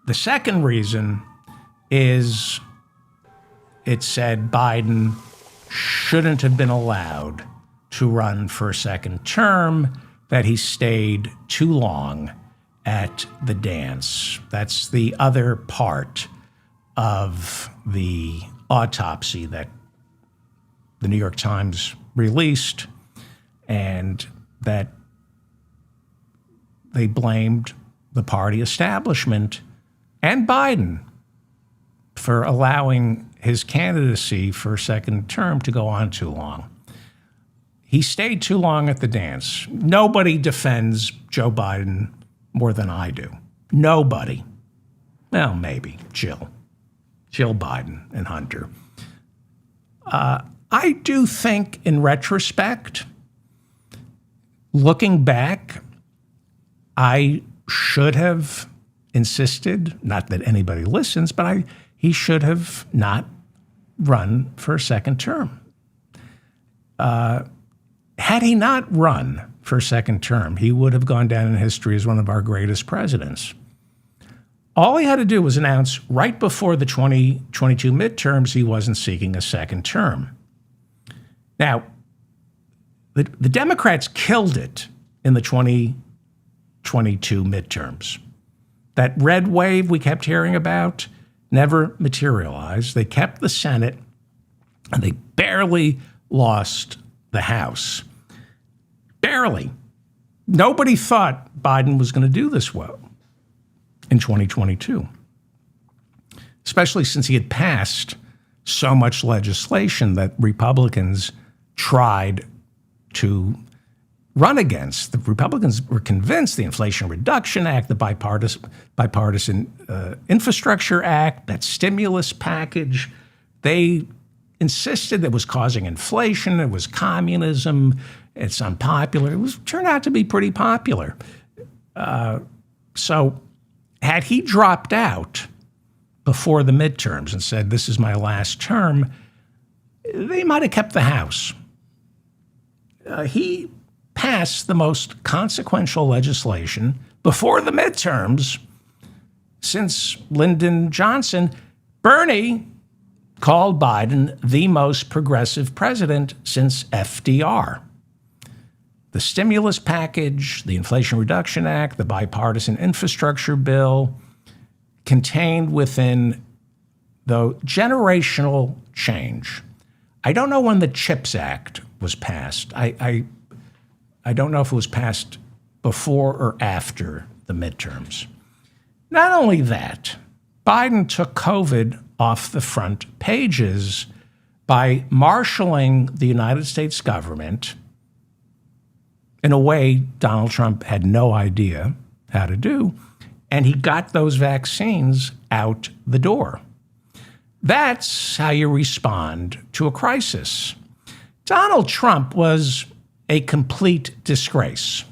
the second reason is it said Biden shouldn't have been allowed to run for a second term, that he stayed too long at the dance. That's the other part of the autopsy that the New York Times released, and that they blamed the party establishment and Biden for allowing his candidacy for a second term to go on too long. He stayed too long at the dance. Nobody defends Joe Biden more than I do. Nobody. Well, maybe Jill Biden and Hunter. I do think, in retrospect, looking back, I should have insisted, not that anybody listens, but he should have not run for a second term. Had he not run for a second term, he would have gone down in history as one of our greatest presidents. All he had to do was announce right before the 2022 midterms he wasn't seeking a second term. Now, the Democrats killed it in the 2022 midterms. That red wave we kept hearing about never materialized. They kept the Senate, and they barely lost the House. Barely. Nobody thought Biden was going to do this well in 2022, especially since he had passed so much legislation that Republicans tried to run against. The Republicans were convinced the Inflation Reduction Act, the bipartisan Infrastructure Act, that stimulus package, they insisted it was causing inflation, it was communism, it's unpopular. It turned out to be pretty popular. So had he dropped out before the midterms and said, this is my last term, they might have kept the House. He passed the most consequential legislation before the midterms since Lyndon Johnson. Bernie called Biden the most progressive president since FDR. The stimulus package, the Inflation Reduction Act, the bipartisan infrastructure bill contained within the generational change. I don't know when the CHIPS Act was passed. I don't know if it was passed before or after the midterms. Not only that, Biden took COVID off the front pages by marshaling the United States government in a way Donald Trump had no idea how to do, and he got those vaccines out the door. That's how you respond to a crisis. Donald Trump was a complete disgrace.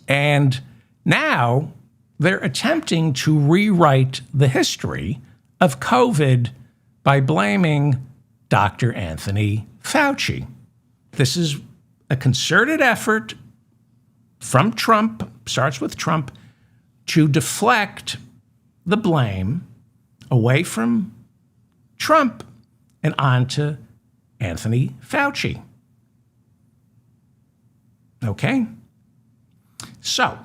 And now they're attempting to rewrite the history of COVID by blaming Dr. Anthony Fauci. This is a concerted effort from Trump, starts with Trump, to deflect the blame away from Trump and onto Anthony Fauci. Okay? So,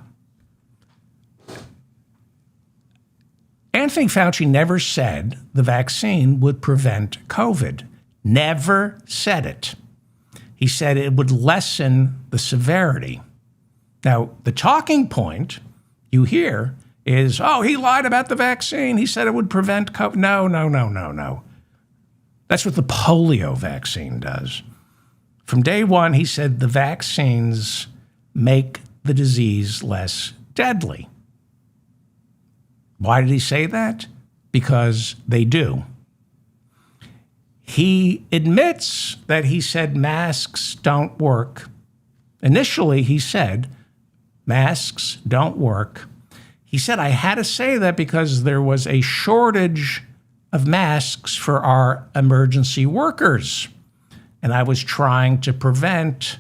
Anthony Fauci never said the vaccine would prevent COVID. Never said it. He said it would lessen the severity. Now, the talking point you hear is, oh, he lied about the vaccine. He said it would prevent COVID. No. That's what the polio vaccine does. From day one, he said the vaccines make the disease less deadly. Why did he say that? Because they do. He admits that he said masks don't work. Initially, he said masks don't work. He said, I had to say that because there was a shortage of masks for our emergency workers. And I was trying to prevent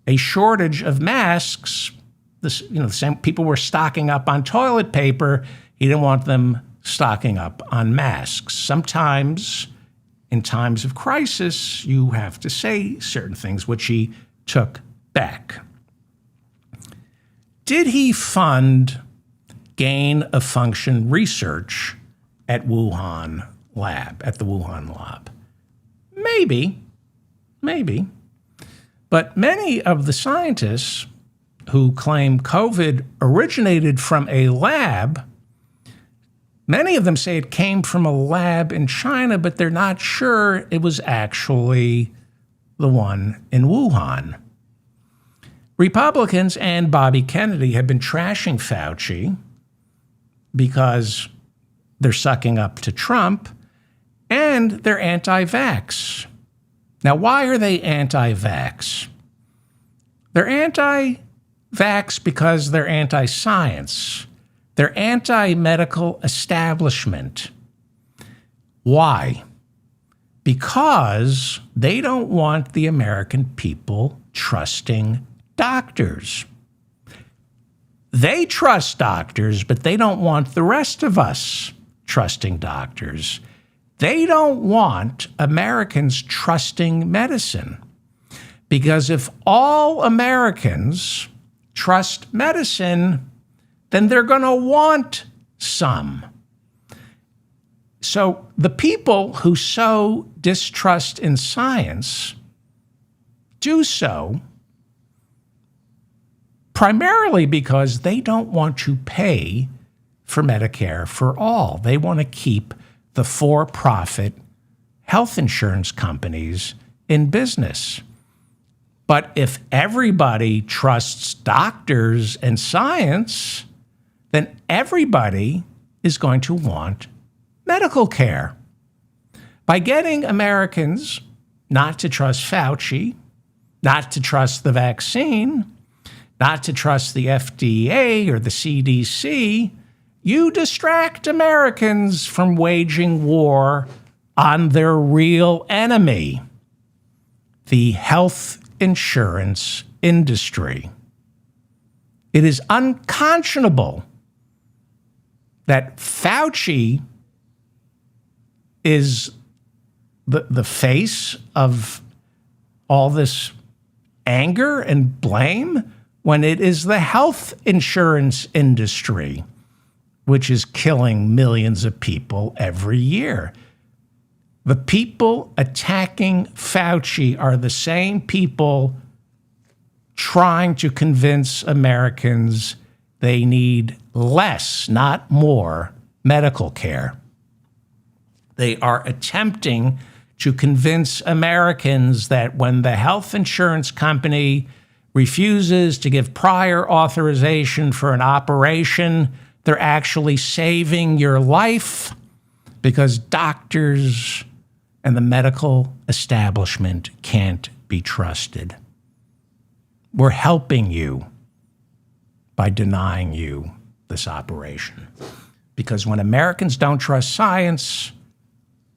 a shortage of masks. The same people were stocking up on toilet paper. He didn't want them stocking up on masks. Sometimes, in times of crisis, you have to say certain things, which he took back. Did he fund gain-of-function research at the Wuhan lab? Maybe. But many of the scientists who claim COVID originated from a lab, many of them say it came from a lab in China, but they're not sure it was actually the one in Wuhan. Republicans and Bobby Kennedy have been trashing Fauci because they're sucking up to Trump and they're anti-vax. Now, why are they anti-vax? They're anti-vax because they're anti-science. They're anti-medical establishment. Why? Because they don't want the American people trusting doctors. They trust doctors, but they don't want the rest of us trusting doctors. They don't want Americans trusting medicine. Because if all Americans trust medicine, then they're going to want some. So the people who sow distrust in science do so primarily because they don't want to pay for Medicare for all. They want to keep the for-profit health insurance companies in business. But if everybody trusts doctors and science, then everybody is going to want medical care. By getting Americans not to trust Fauci, not to trust the vaccine, not to trust the FDA or the CDC, you distract Americans from waging war on their real enemy, the health insurance industry. It is unconscionable that Fauci is the face of all this anger and blame when it is the health insurance industry which is killing millions of people every year. The people attacking Fauci are the same people trying to convince Americans they need less, not more, medical care. They are attempting to convince Americans that when the health insurance company refuses to give prior authorization for an operation, they're actually saving your life because doctors and the medical establishment can't be trusted. We're helping you by denying you this operation. Because when Americans don't trust science,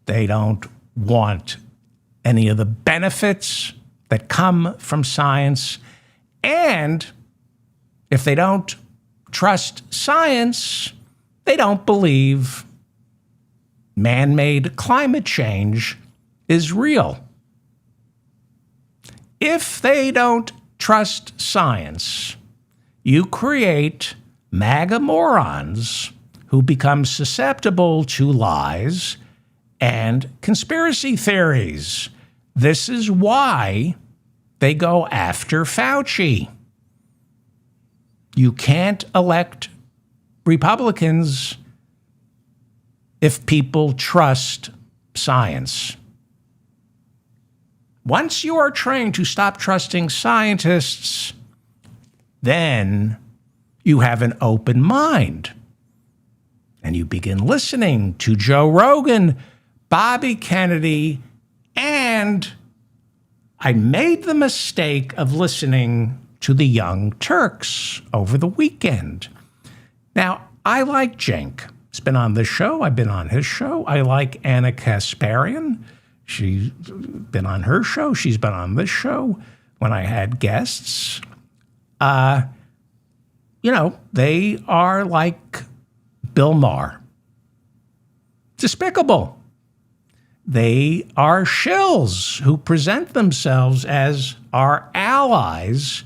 they don't want any of the benefits that come from science. And if they don't trust science, they don't believe man-made climate change is real. If they don't trust science, you create MAGA morons who become susceptible to lies and conspiracy theories. This is why they go after Fauci. You can't elect Republicans if people trust science. Once you are trained to stop trusting scientists, then you have an open mind. And you begin listening to Joe Rogan, Bobby Kennedy, and I made the mistake of listening to the Young Turks over the weekend. Now, I like Cenk. He's been on this show. I've been on his show. I like Ana Kasparian. She's been on her show. She's been on this show when I had guests. They are like Bill Maher. Despicable. They are shills who present themselves as our allies,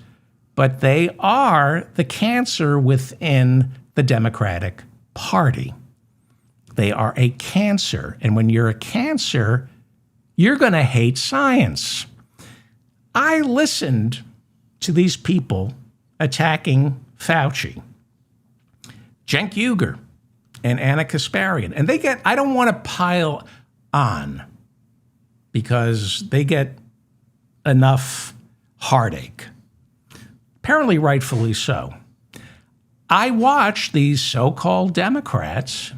but they are the cancer within the Democratic Party. They are a cancer. And when you're a cancer, you're going to hate science. I listened to these people attacking Fauci, Cenk Uygur, and Ana Kasparian. And I don't want to pile on because they get enough heartache. Apparently rightfully so. I watched these so-called Democrats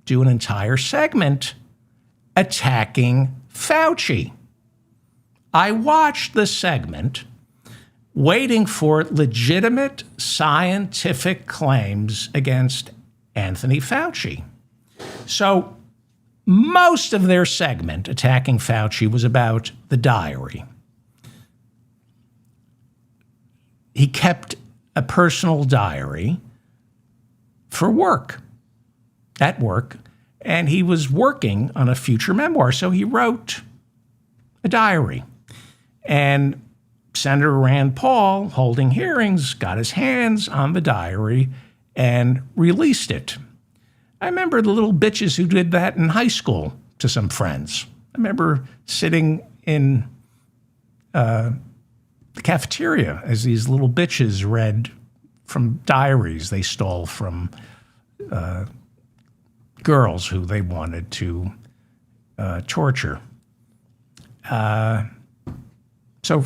do an entire segment attacking Fauci. I watched the segment waiting for legitimate scientific claims against Anthony Fauci. So most of their segment attacking Fauci was about the diary. He kept a personal diary for work, at work, and he was working on a future memoir. So he wrote a diary. And Senator Rand Paul, holding hearings, got his hands on the diary and released it. I remember the little bitches who did that in high school to some friends. I remember sitting in the cafeteria as these little bitches read from diaries they stole from girls who they wanted to torture. So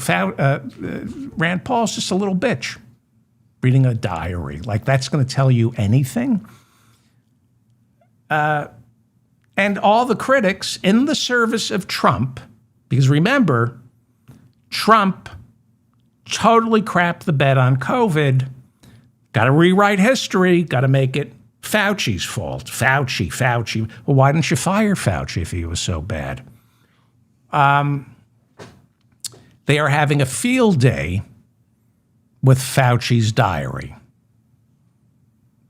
Rand Paul's just a little bitch reading a diary. Like, that's going to tell you anything? And all the critics in the service of Trump, because remember, Trump totally crapped the bed on COVID. Got to rewrite history. Got to make it Fauci's fault. Fauci. Well, why didn't you fire Fauci if he was so bad? They are having a field day with Fauci's diary.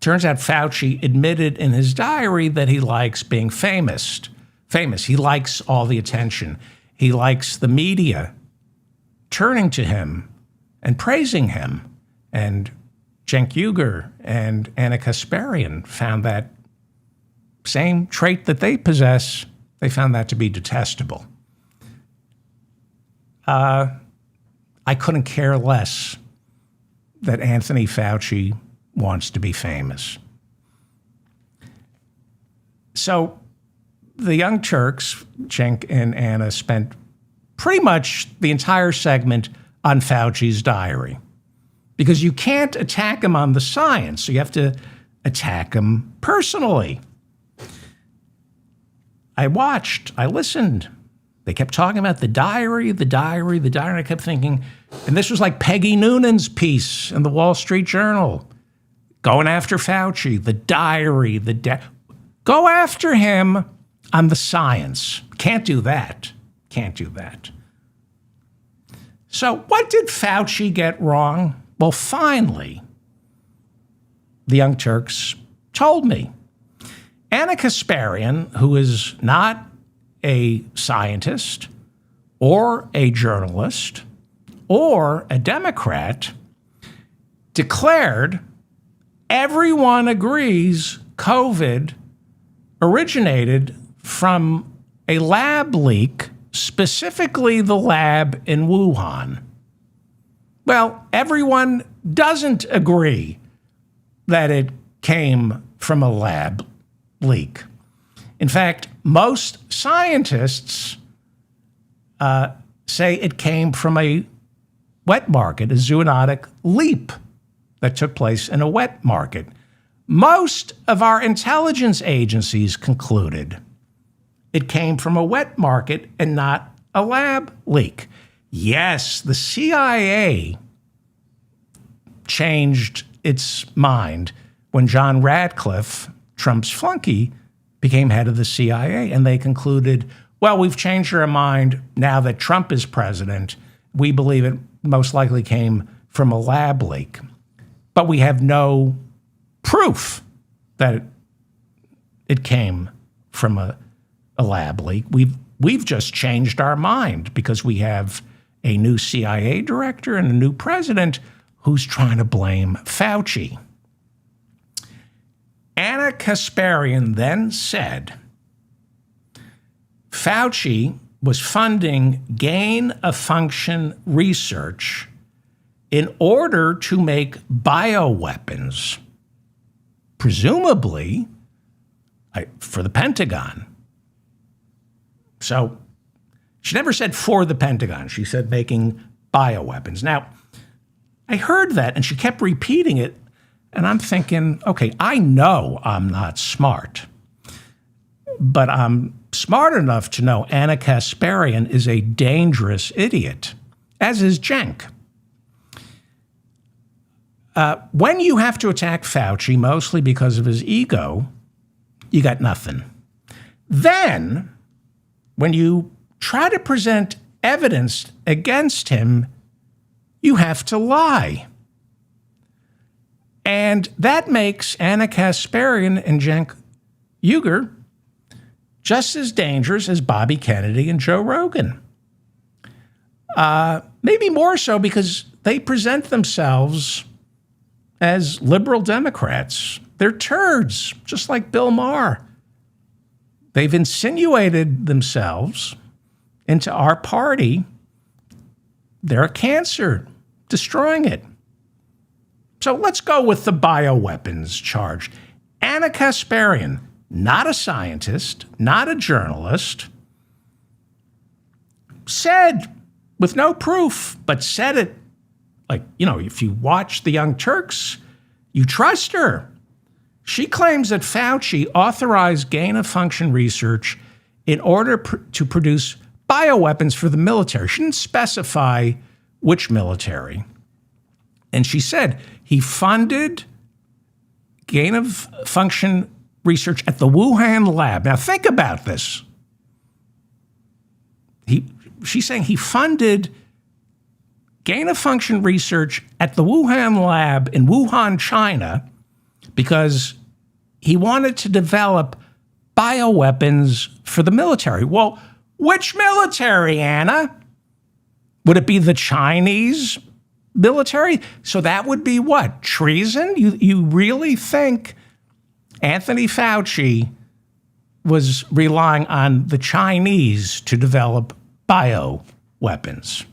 Turns out Fauci admitted in his diary that he likes being famous. He likes all the attention. He likes the media turning to him and praising him. And Cenk Uygur and Ana Kasparian found that same trait that they possess, they found that to be detestable. I couldn't care less that Anthony Fauci wants to be famous. So the Young Turks, Cenk and Anna, spent pretty much the entire segment on Fauci's diary, because you can't attack him on the science, so you have to attack him personally. I watched, I listened. They kept talking about the diary. And I kept thinking, and this was like Peggy Noonan's piece in the Wall Street Journal, going after Fauci, the diary, go after him on the science. Can't do that. So what did Fauci get wrong? Well, finally, the Young Turks told me. Ana Kasparian, who is not a scientist or a journalist or a Democrat, declared everyone agrees COVID originated from a lab leak, specifically the lab in Wuhan. Well, everyone doesn't agree that it came from a lab leak. In fact, most scientists say it came from a wet market, a zoonotic leap that took place in a wet market. Most of our intelligence agencies concluded it came from a wet market and not a lab leak. Yes, the CIA changed its mind when John Ratcliffe, Trump's flunky, became head of the CIA, and they concluded, well, we've changed our mind now that Trump is president. We believe it most likely came from a lab leak. But we have no proof that it came from a lab leak. We've just changed our mind because we have a new CIA director and a new president who's trying to blame Fauci. Ana Kasparian then said Fauci was funding gain-of-function research in order to make bioweapons, presumably for the Pentagon. So she never said for the Pentagon. She said making bioweapons. Now, I heard that, and she kept repeating it, and I'm thinking, okay, I know I'm not smart, but I'm smart enough to know Anna Kasparian is a dangerous idiot, as is Cenk. When you have to attack Fauci, mostly because of his ego, you got nothing. Then, when you try to present evidence against him, you have to lie. And that makes Anna Kasparian and Cenk Uygur just as dangerous as Bobby Kennedy and Joe Rogan. Maybe more so because they present themselves as liberal Democrats. They're turds, just like Bill Maher. They've insinuated themselves into our party. They're a cancer, destroying it. So let's go with the bioweapons charge. Anna Kasparian, not a scientist, not a journalist, said, with no proof, but said it like, if you watch the Young Turks, you trust her. She claims that Fauci authorized gain-of-function research in order to produce bioweapons for the military. She didn't specify which military. And she said he funded gain-of-function research at the Wuhan lab. Now, think about this. She's saying he funded gain-of-function research at the Wuhan lab in Wuhan, China, because he wanted to develop bioweapons for the military. Well, which military, Anna? Would it be the Chinese military? So that would be what? Treason? You really think Anthony Fauci was relying on the Chinese to develop bioweapons?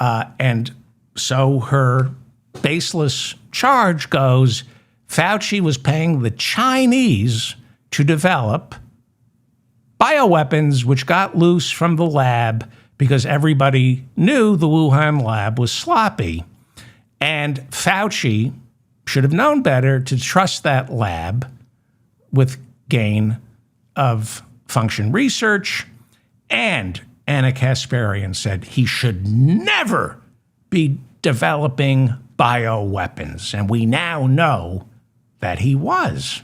And so her baseless charge goes, Fauci was paying the Chinese to develop bioweapons, which got loose from the lab because everybody knew the Wuhan lab was sloppy. And Fauci should have known better to trust that lab with gain of function research. And Anna Kasparian said he should never be developing bioweapons. And we now know that he was.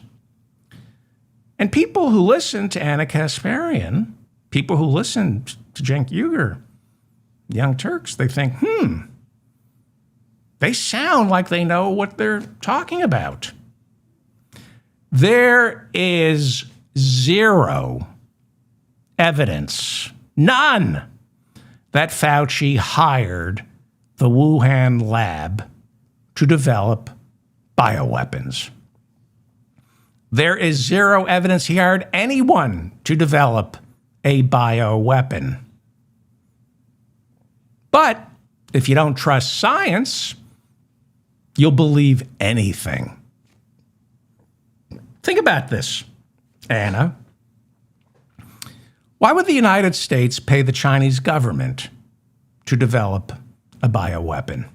And people who listen to Anna Kasparian, people who listen to Cenk Uygur, Young Turks, they think, they sound like they know what they're talking about. There is zero evidence, none, that Fauci hired the Wuhan lab to develop bioweapons. There is zero evidence he hired anyone to develop a bioweapon. But if you don't trust science, you'll believe anything. Think about this, Anna. Why would the United States pay the Chinese government to develop a bioweapon?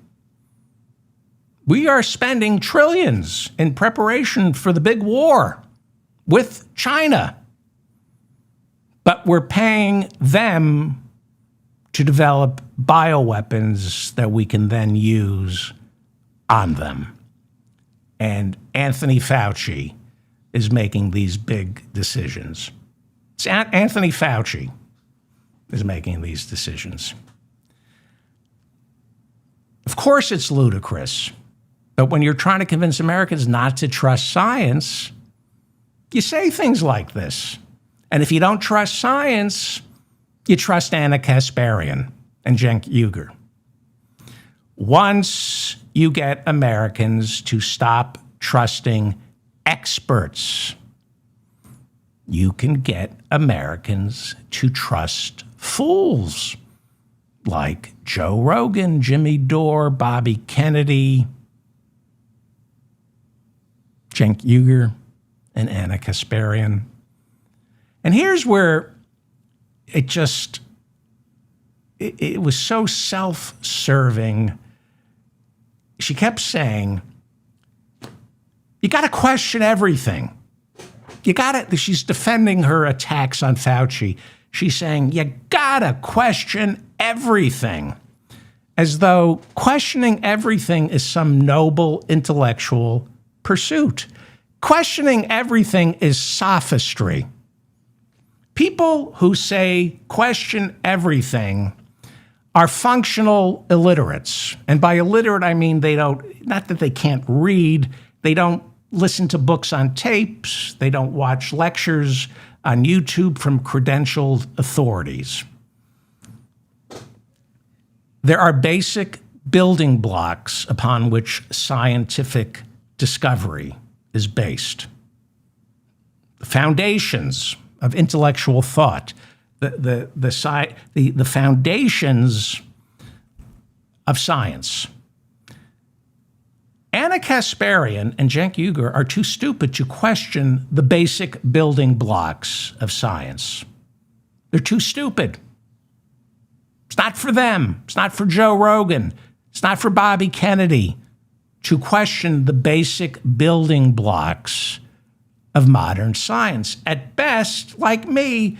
We are spending trillions in preparation for the big war with China. But we're paying them to develop bioweapons that we can then use on them. And Anthony Fauci is making these big decisions. It's Anthony Fauci is making these decisions. Of course, it's ludicrous. But when you're trying to convince Americans not to trust science, you say things like this. And if you don't trust science, you trust Anna Kasparian and Cenk Uygur. Once you get Americans to stop trusting experts, you can get Americans to trust fools like Joe Rogan, Jimmy Dore, Bobby Kennedy, Cenk Uygur, and Anna Kasparian. And here's where it was so self-serving. She kept saying, you got to question everything. she's defending her attacks on Fauci. She's saying, you gotta question everything, as though questioning everything is some noble intellectual pursuit. Questioning everything is sophistry. People who say question everything are functional illiterates. And by illiterate, I mean not that they can't read, they don't listen to books on tapes, they don't watch lectures on YouTube from credentialed authorities. There are basic building blocks upon which scientific discovery is based. The foundations of intellectual thought, the foundations of science. Ana Kasparian and Cenk Uygur are too stupid to question the basic building blocks of science. They're too stupid. It's not for them. It's not for Joe Rogan. It's not for Bobby Kennedy to question the basic building blocks of modern science. At best, like me,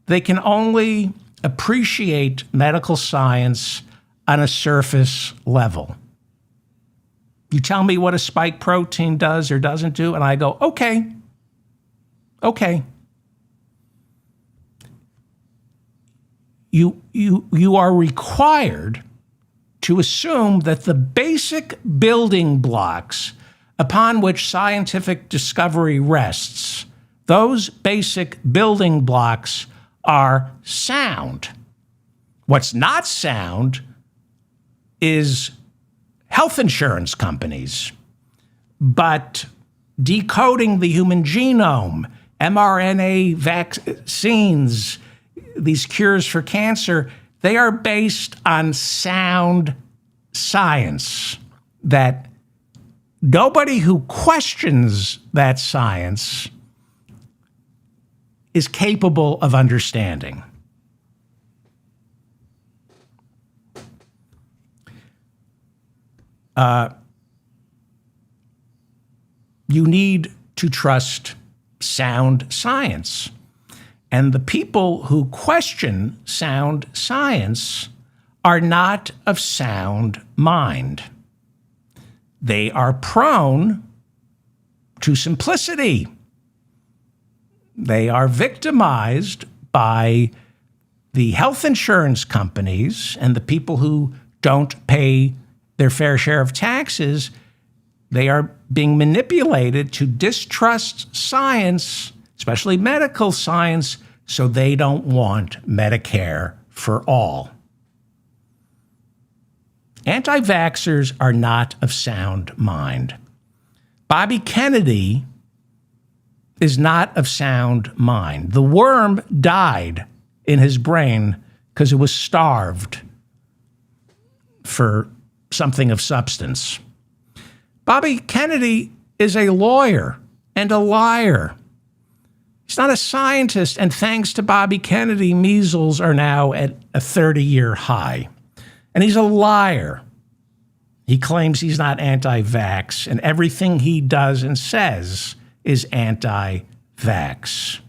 they can only appreciate medical science on a surface level. You tell me what a spike protein does or doesn't do, and I go, okay. You are required to assume that the basic building blocks upon which scientific discovery rests, those basic building blocks are sound. What's not sound is health insurance companies, but decoding the human genome, mRNA vaccines, these cures for cancer, they are based on sound science that nobody who questions that science is capable of understanding. You need to trust sound science. And the people who question sound science are not of sound mind. They are prone to simplicity. They are victimized by the health insurance companies and the people who don't pay their fair share of taxes. They are being manipulated to distrust science, especially medical science, so they don't want Medicare for all. Anti-vaxxers are not of sound mind. Bobby Kennedy is not of sound mind. The worm died in his brain because it was starved for something of substance. Bobby Kennedy is a lawyer and a liar. He's not a scientist, and thanks to Bobby Kennedy, measles are now at a 30-year high. And he's a liar. He claims he's not anti-vax, and everything he does and says is anti-vax.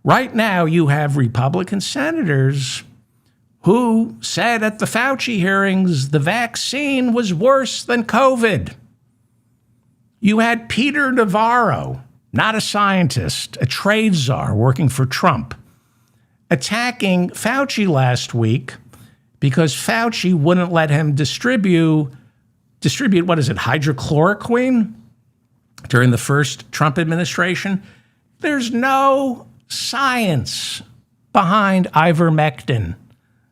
Right now, you have Republican senators who said at the Fauci hearings the vaccine was worse than COVID. You had Peter Navarro, not a scientist, a trade czar working for Trump, attacking Fauci last week because Fauci wouldn't let him distribute, what is it, hydrochloroquine during the first Trump administration. There's no science behind ivermectin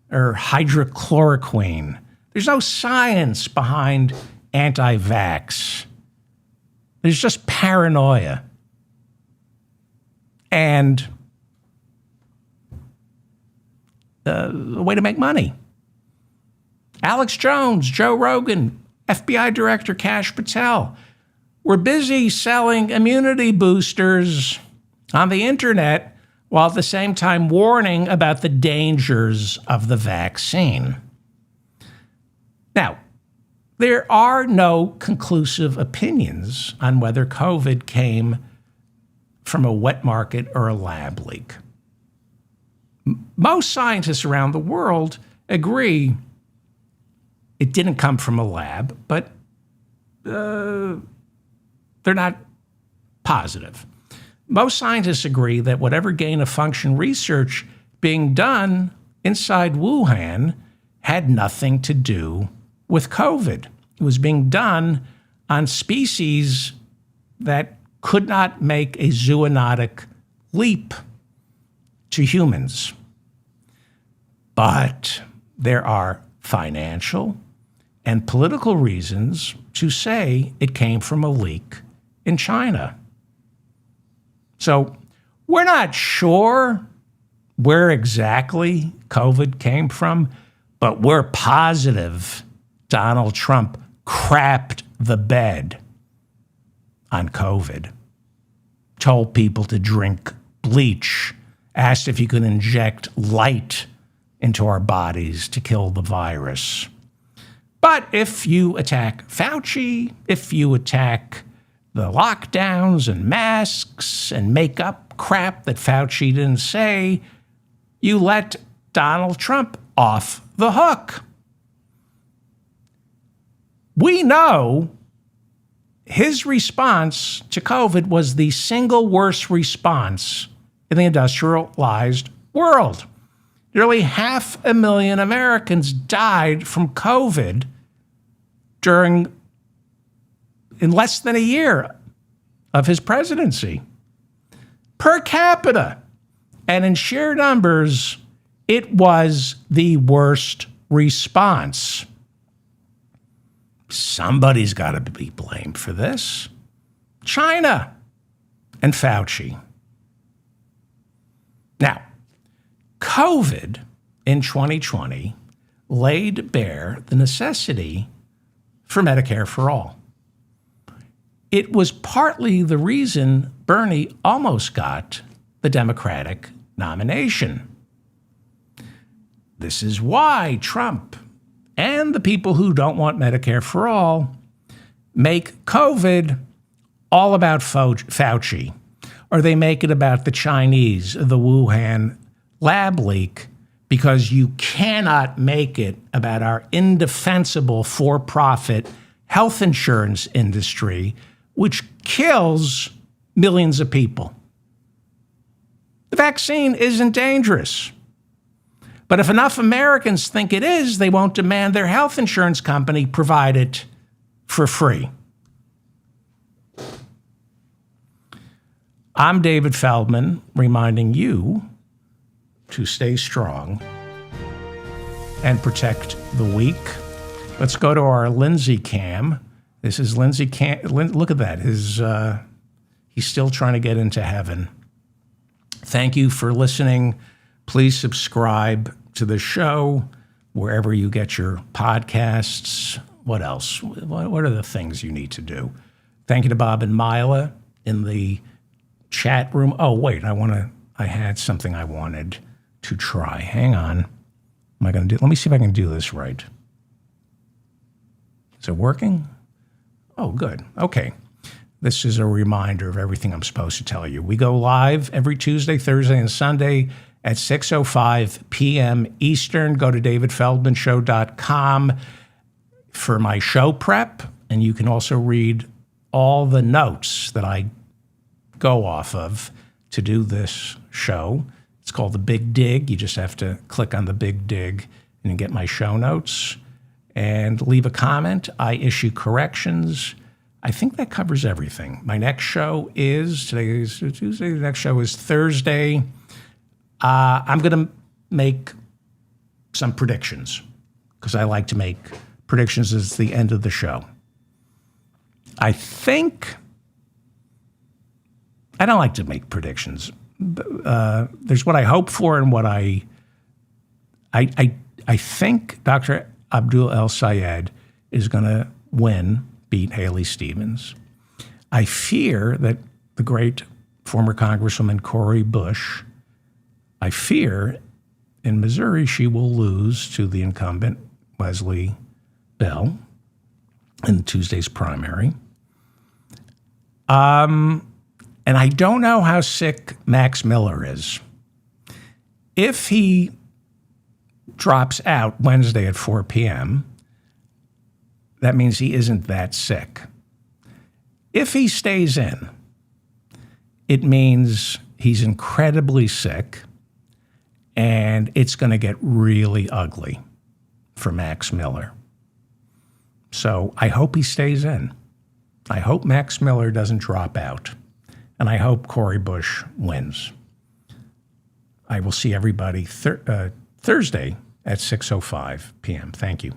or hydrochloroquine. There's no science behind anti-vax. There's just paranoia. And a way to make money. Alex Jones, Joe Rogan, FBI Director Kash Patel were busy selling immunity boosters on the internet while at the same time warning about the dangers of the vaccine. Now, there are no conclusive opinions on whether COVID came from a wet market or a lab leak. Most scientists around the world agree it didn't come from a lab, but they're not positive. Most scientists agree that whatever gain-of-function research being done inside Wuhan had nothing to do with COVID. It was being done on species that could not make a zoonotic leap to humans. But there are financial and political reasons to say it came from a leak in China. So we're not sure where exactly COVID came from, but we're positive Donald Trump crapped the bed on COVID, told people to drink bleach, asked if you could inject light into our bodies to kill the virus. But if you attack Fauci, if you attack the lockdowns and masks and make up crap that Fauci didn't say, you let Donald Trump off the hook. We know his response to COVID was the single worst response in the industrialized world. Nearly 500,000 Americans died from COVID in less than a year of his presidency. Per capita, and in sheer numbers, it was the worst response. Somebody's got to be blamed for this. China and Fauci. Now, COVID in 2020 laid bare the necessity for Medicare for all. It was partly the reason Bernie almost got the Democratic nomination. This is why Trump and the people who don't want Medicare for all make COVID all about Fauci, or they make it about the Chinese, the Wuhan lab leak, because you cannot make it about our indefensible for-profit health insurance industry, which kills millions of people. The vaccine isn't dangerous. But if enough Americans think it is, they won't demand their health insurance company provide it for free. I'm David Feldman, reminding you to stay strong and protect the weak. Let's go to our Lindsay cam. This is Lindsay cam. Look at that. He's still trying to get into heaven. Thank you for listening. Please subscribe to the show wherever you get your podcasts. What else? What are the things you need to do? Thank you to Bob and Mila in the chat room. Oh, wait, I had something I wanted to try. Hang on. Let me see if I can do this right. Is it working? Oh, good. Okay. This is a reminder of everything I'm supposed to tell you. We go live every Tuesday, Thursday, and Sunday at 6:05 p.m. Eastern. Go to davidfeldmanshow.com for my show prep, and you can also read all the notes that I go off of to do this show. It's called The Big Dig. You just have to click on The Big Dig and get my show notes and leave a comment. I issue corrections. I think that covers everything. My next show is, today is Tuesday, the next show is Thursday. I'm going to make some predictions because I like to make predictions as the end of the show. I don't like to make predictions. There's what I hope for and what I think Dr. Abdul El-Sayed is going to beat Haley Stevens. I fear that the great former Congresswoman Cori Bush, I fear in Missouri she will lose to the incumbent Wesley Bell in Tuesday's primary. And I don't know how sick Max Miller is. If he drops out Wednesday at 4 p.m., that means he isn't that sick. If he stays in, it means he's incredibly sick and it's going to get really ugly for Max Miller. So I hope he stays in. I hope Max Miller doesn't drop out. And I hope Cori Bush wins. I will see everybody Thursday at 6:05 p.m. Thank you.